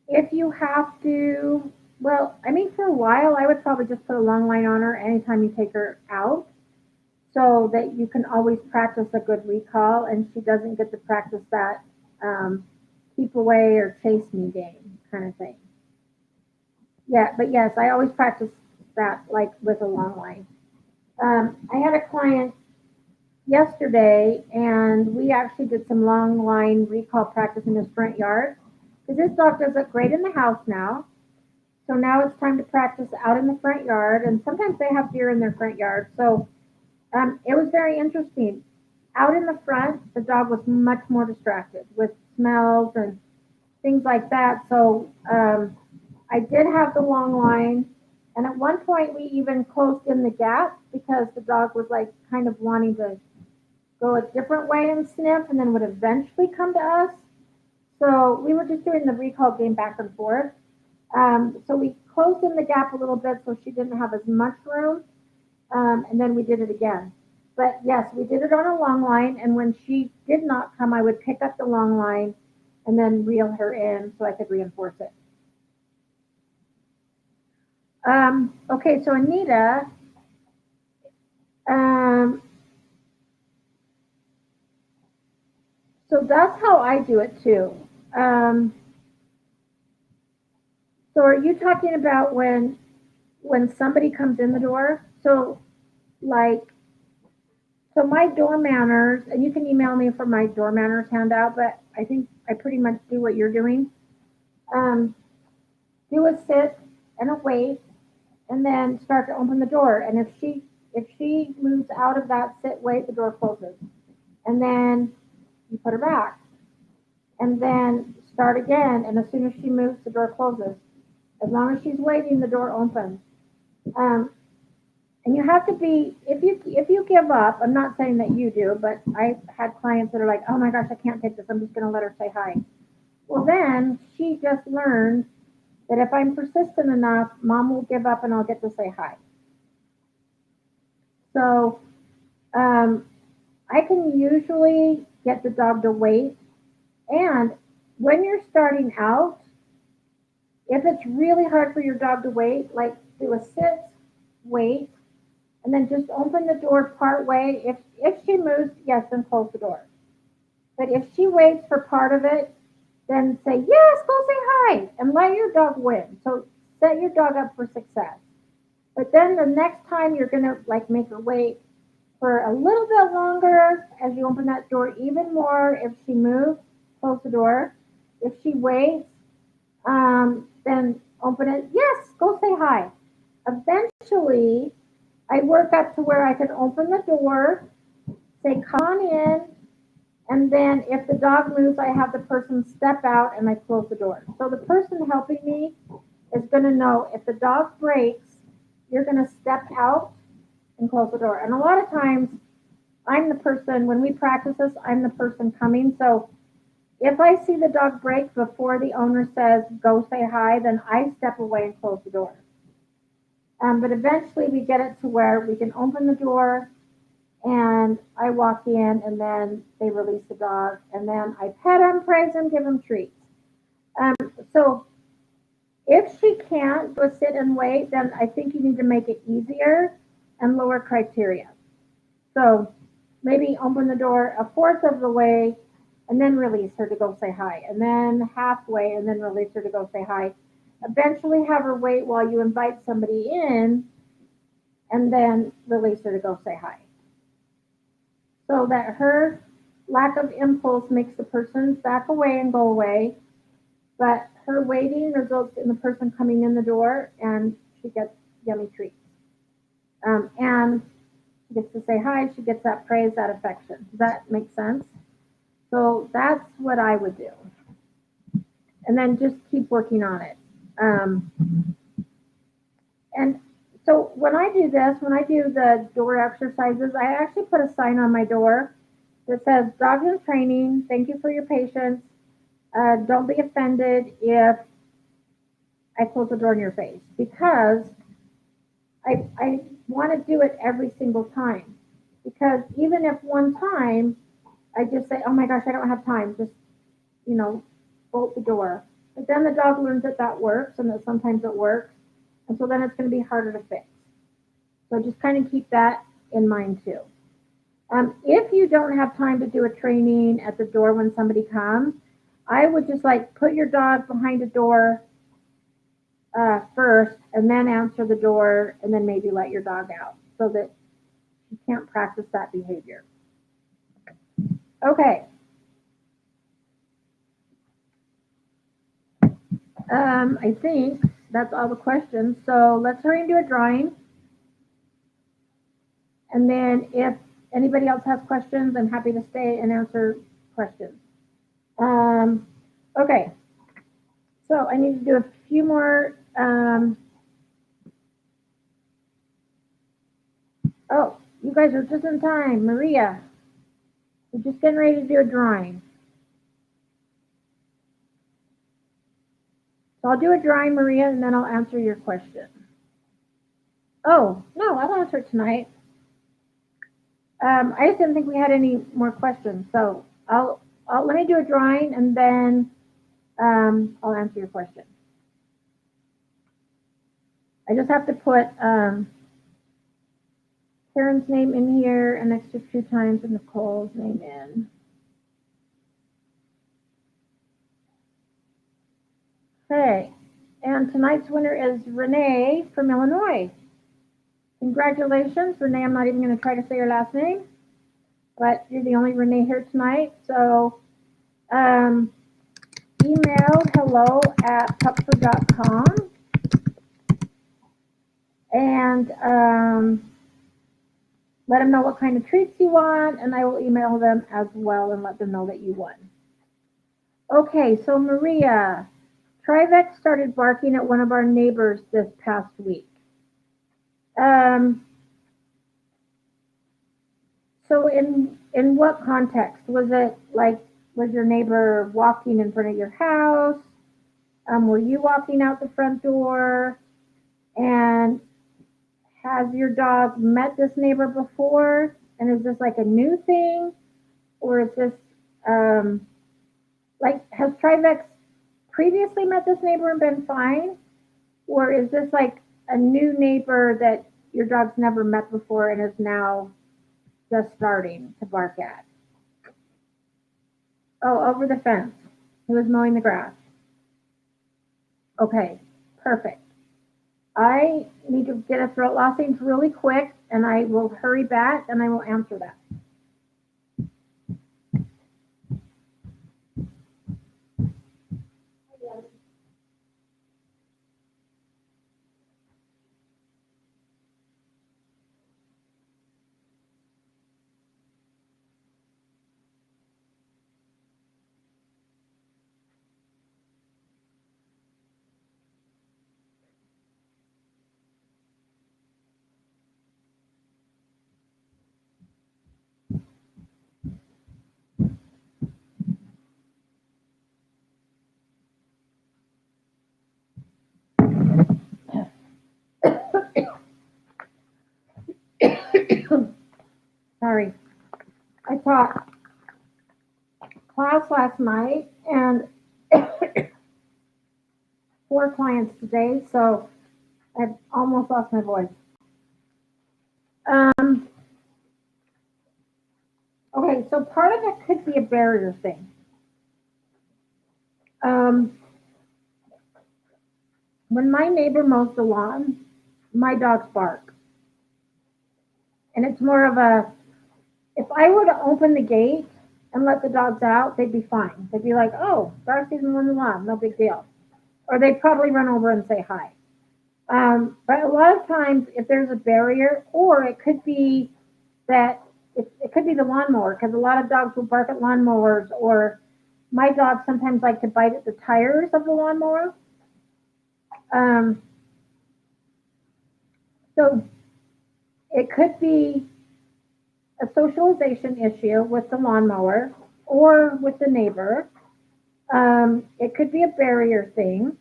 if you have to, well, I mean, for a while, I would probably just put a long line on her anytime you take her out so that you can always practice a good recall and she doesn't get to practice that keep away or chase me game kind of thing. Yeah, but yes, I always practice that like with a long line. I had a client yesterday, and we actually did some long line recall practice in his front yard because this dog does it great in the house now. So now it's time to practice out in the front yard, and sometimes they have deer in their front yard. So it was very interesting. Out in the front, the dog was much more distracted with smells and things like that. So I did have the long line, and at one point we even closed in the gap because the dog was like kind of wanting to go a different way and sniff, and then would eventually come to us. So we were just doing the recall game back and forth. So we closed in the gap a little bit so she didn't have as much room, and then we did it again. But yes, we did it on a long line, and when she did not come, I would pick up the long line and then reel her in so I could reinforce it. Okay, so Anita, um, so that's how I do it too. Um, so are you talking about when somebody comes in the door? So like, so my door manners, and you can email me for my door manners handout, but I think I pretty much do what you're doing. Um, do a sit and a wait, and then start to open the door. And if she moves out of that sit wait, the door closes, and then you put her back, and then start again. And as soon as she moves, the door closes. As long as she's waiting, the door opens. Um, and you have to be if you give up. I'm not saying that you do, but I've had clients that are like, oh my gosh, I can't take this. I'm just going to let her say hi. Well, then she just learned that if I'm persistent enough, mom will give up and I'll get to say hi. So um, I can usually get the dog to wait. And when you're starting out, if it's really hard for your dog to wait, like do a sit, wait, and then just open the door part way. If she moves, yes, then close the door. But if she waits for part of it, then say, yes, go say hi, and let your dog win. So set your dog up for success. But then the next time you're gonna like make her wait for a little bit longer as you open that door even more. If she moves, close the door. If she waits, then open it. Yes, go say hi. Eventually, I work up to where I can open the door, say, come on in, and then if the dog moves, I have the person step out and I close the door. So the person helping me is going to know if the dog breaks, you're going to step out and close the door. And a lot of times, I'm the person, when we practice this, I'm the person coming. So if I see the dog break before the owner says, go say hi, then I step away and close the door. But eventually we get it to where we can open the door and I walk in and then they release the dog and then I pet him, praise him, give him treats. So if she can't go sit and wait, then I think you need to make it easier and lower criteria. So maybe open the door a fourth of the way and then release her to go say hi, and then halfway and then release her to go say hi. Eventually have her wait while you invite somebody in and then release her to go say hi. So that her lack of impulse makes the person back away and go away, but her waiting results in the person coming in the door and she gets yummy treats. And she gets to say hi, she gets that praise, that affection. Does that make sense? So that's what I would do. And then just keep working on it. Um, and so when I do this, when I do the door exercises, I actually put a sign on my door that says, Dogs in Training, thank you for your patience. Don't be offended if I close the door in your face, because I want to do it every single time. Because even if one time I just say, oh my gosh, I don't have time, just, bolt the door. But then the dog learns that that works and that sometimes it works. And so then it's going to be harder to fix. So just kind of keep that in mind too. If you don't have time to do a training at the door when somebody comes, I would just like put your dog behind a door first, and then answer the door, and then maybe let your dog out so that you can't practice that behavior. Okay. I think that's all the questions. So let's hurry and do a drawing. And then if anybody else has questions, I'm happy to stay and answer questions. Okay. So I need to do a few more. Oh, you guys are just in time. Maria, we're just getting ready to do a drawing. So I'll do a drawing, Maria, and then I'll answer your question. Oh, no, I'll answer it tonight. I just didn't think we had any more questions. So I'll let me do a drawing and then I'll answer your question. I just have to put Karen's name in here an extra 2 times and Nicole's name in. Okay, and tonight's winner is Renee from Illinois. Congratulations, Renee. I'm not even going to try to say your last name, but you're the only Renee here tonight. So email hello@pupford.com and let them know what kind of treats you want, and I will email them as well and let them know that you won. Okay, so Maria, Trivex started barking at one of our neighbors this past week. So in what context? Was it like, was your neighbor walking in front of your house? Were you walking out the front door? And has your dog met this neighbor before? And is this like a new thing? Or is this, like, has Trivex previously met this neighbor and been fine? Or is this like a new neighbor that your dog's never met before and is now just starting to bark at? Oh, over the fence. He was mowing the grass. Okay, perfect. I need to get a throat lozenge really quick, and I will hurry back and I will answer that. Sorry. I taught class last night and 4 clients today, so I've almost lost my voice. Okay, so part of it could be a barrier thing. When my neighbor mows the lawn, my dogs bark. And it's more of a, if I were to open the gate and let the dogs out, they'd be fine. They'd be like, oh, Darcy's mowing the lawn, no big deal. Or they'd probably run over and say hi. But a lot of times, if there's a barrier, or it could be that it could be the lawnmower, because a lot of dogs will bark at lawnmowers, or my dogs sometimes like to bite at the tires of the lawnmower. So it could be a socialization issue with the lawnmower or with the neighbor. It could be a barrier thing.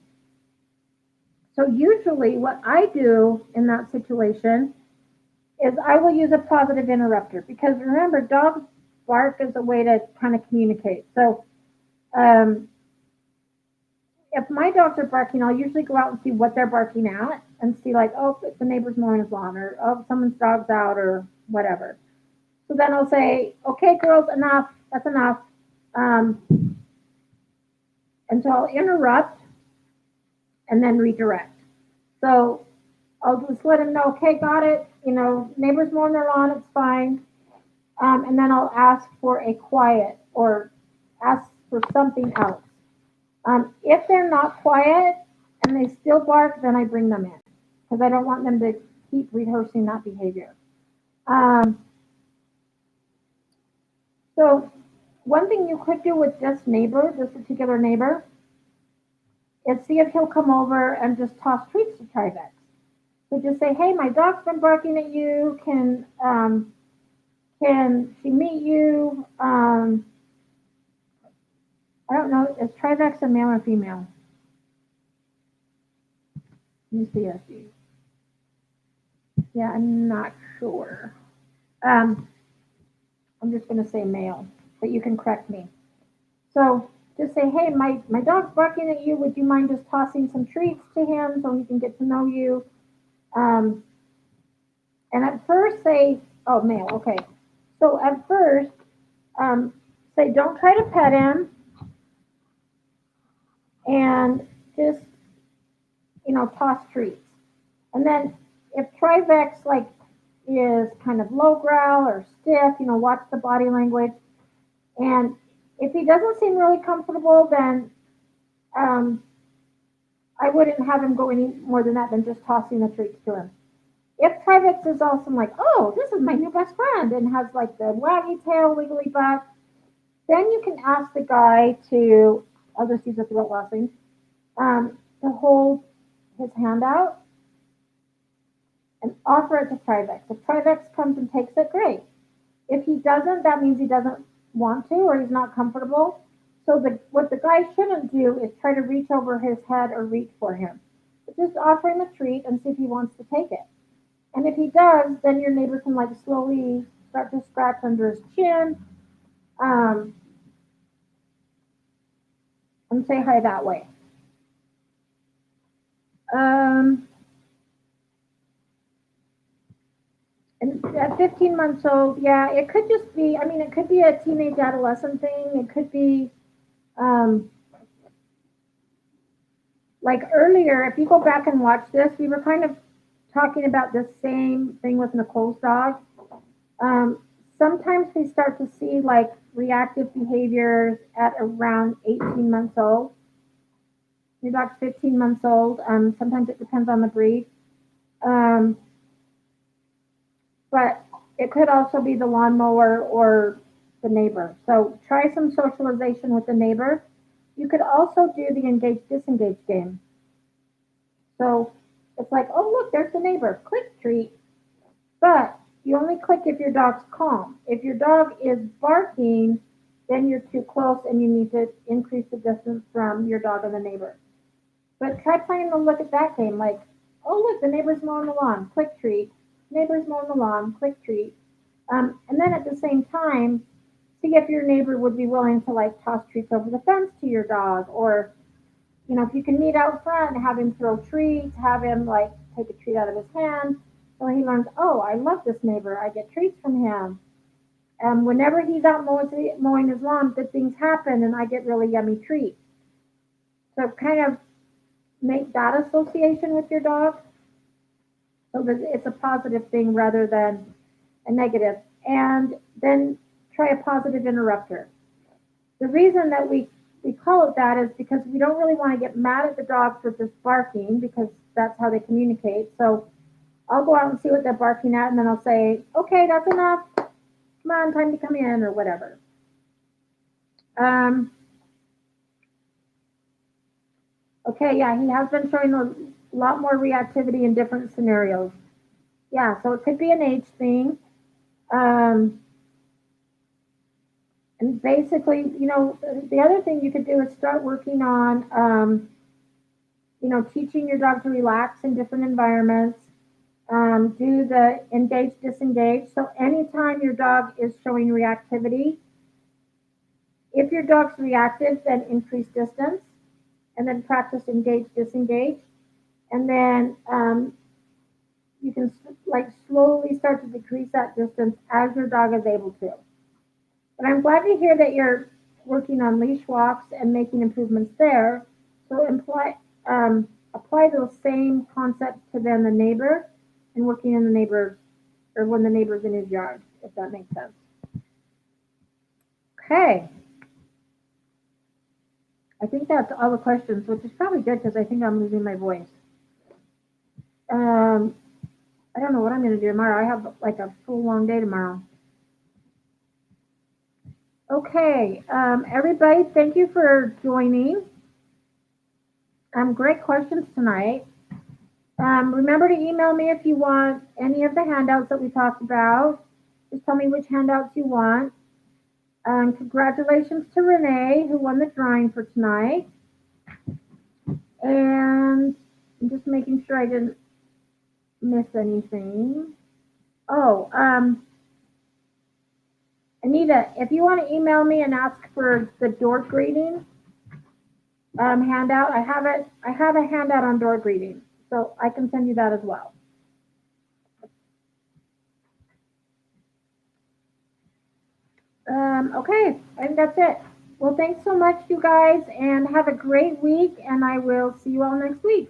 So usually what I do in that situation is I will use a positive interrupter, because remember, dogs bark as a way to kind of communicate. So if my dogs are barking, I'll usually go out and see what they're barking at and see like, oh, the neighbor's mowing his lawn, or oh, someone's dog's out, or whatever. So then I'll say, okay, girls, enough, that's enough. And so I'll interrupt and then redirect. So I'll just let him know, okay, got it. Neighbors mowing their lawn, it's fine. And then I'll ask for a quiet or ask for something else. If they're not quiet and they still bark, then I bring them in because I don't want them to keep rehearsing that behavior. Um, so one thing you could do with this particular neighbor, is see if he'll come over and just toss treats to Trivex. So just say, hey, my dog's been barking at you. Can she meet you? I don't know. Is Trivex a male or female? Let me see. Yeah, I'm not sure. I'm just going to say male, but you can correct me. So just say, hey, my dog's barking at you. Would you mind just tossing some treats to him so he can get to know you? And at first say, oh, male, okay. So at first, say, don't try to pet him and just, toss treats. And then if Trivex, is kind of low growl or stiff, watch the body language. And if he doesn't seem really comfortable, then I wouldn't have him go any more than that than just tossing the treats to him. If Trivex is awesome, like, oh, this is my new best friend, and has like the waggy tail, wiggly butt, then you can ask the guy to, I'll just use a throat lossing, to hold his hand out and offer it to Trivex. If Trivex comes and takes it, great. If he doesn't, that means he doesn't want to or he's not comfortable. So what the guy shouldn't do is try to reach over his head or reach for him. But just offer him a treat and see if he wants to take it. And if he does, then your neighbor can slowly start to scratch under his chin and say hi that way. And at 15 months old, yeah, it could just be, it could be a teenage adolescent thing. It could be, like earlier, if you go back and watch this, we were kind of talking about the same thing with Nicole's dog. Sometimes we start to see reactive behaviors at around 18 months old. Your dog's 15 months old. Sometimes it depends on the breed. But it could also be the lawnmower or the neighbor. So try some socialization with the neighbor. You could also do the engage-disengage game. So it's like, oh, look, there's the neighbor. Click treat. But you only click if your dog's calm. If your dog is barking, then you're too close and you need to increase the distance from your dog and the neighbor. But try playing the look at that game. Like, oh, look, the neighbor's mowing the lawn. Click treat. Neighbor's mowing the lawn. Click treat. And then at the same time, see if your neighbor would be willing to toss treats over the fence to your dog, or if you can meet out front, have him throw treats, have him take a treat out of his hand, so he learns, oh, I love this neighbor, I get treats from him. And whenever he's out mowing his lawn, good things happen, and I get really yummy treats. So kind of make that association with your dog, so that it's a positive thing rather than a negative. And then try a positive interrupter. The reason that we call it that is because we don't really want to get mad at the dog for just barking, because that's how they communicate. So I'll go out and see what they're barking at, and then I'll say, okay, that's enough. Come on, time to come in, or whatever. Okay, yeah, he has been showing a lot more reactivity in different scenarios. Yeah, so it could be an age thing. And basically, the other thing you could do is start working on, teaching your dog to relax in different environments. Do the engage, disengage. So anytime your dog is showing reactivity, if your dog's reactive, then increase distance, and then practice engage, disengage. And then you can slowly start to decrease that distance as your dog is able to. But I'm glad to hear that you're working on leash walks and making improvements there. So apply the same concept to then the neighbor and working in the neighbor or when the neighbor's in his yard, if that makes sense. Okay. I think that's all the questions, which is probably good because I think I'm losing my voice. I don't know what I'm going to do tomorrow. I have like a full long day tomorrow. Okay, everybody, thank you for joining. Great questions tonight. Remember to email me if you want any of the handouts that we talked about. Just tell me which handouts you want. Congratulations to Renee, who won the drawing for tonight. And I'm just making sure I didn't miss anything. Oh, Anita, if you want to email me and ask for the door greeting handout, I have a handout on door greeting, so I can send you that as well. Okay, I think that's it. Well, thanks so much, you guys, and have a great week, and I will see you all next week.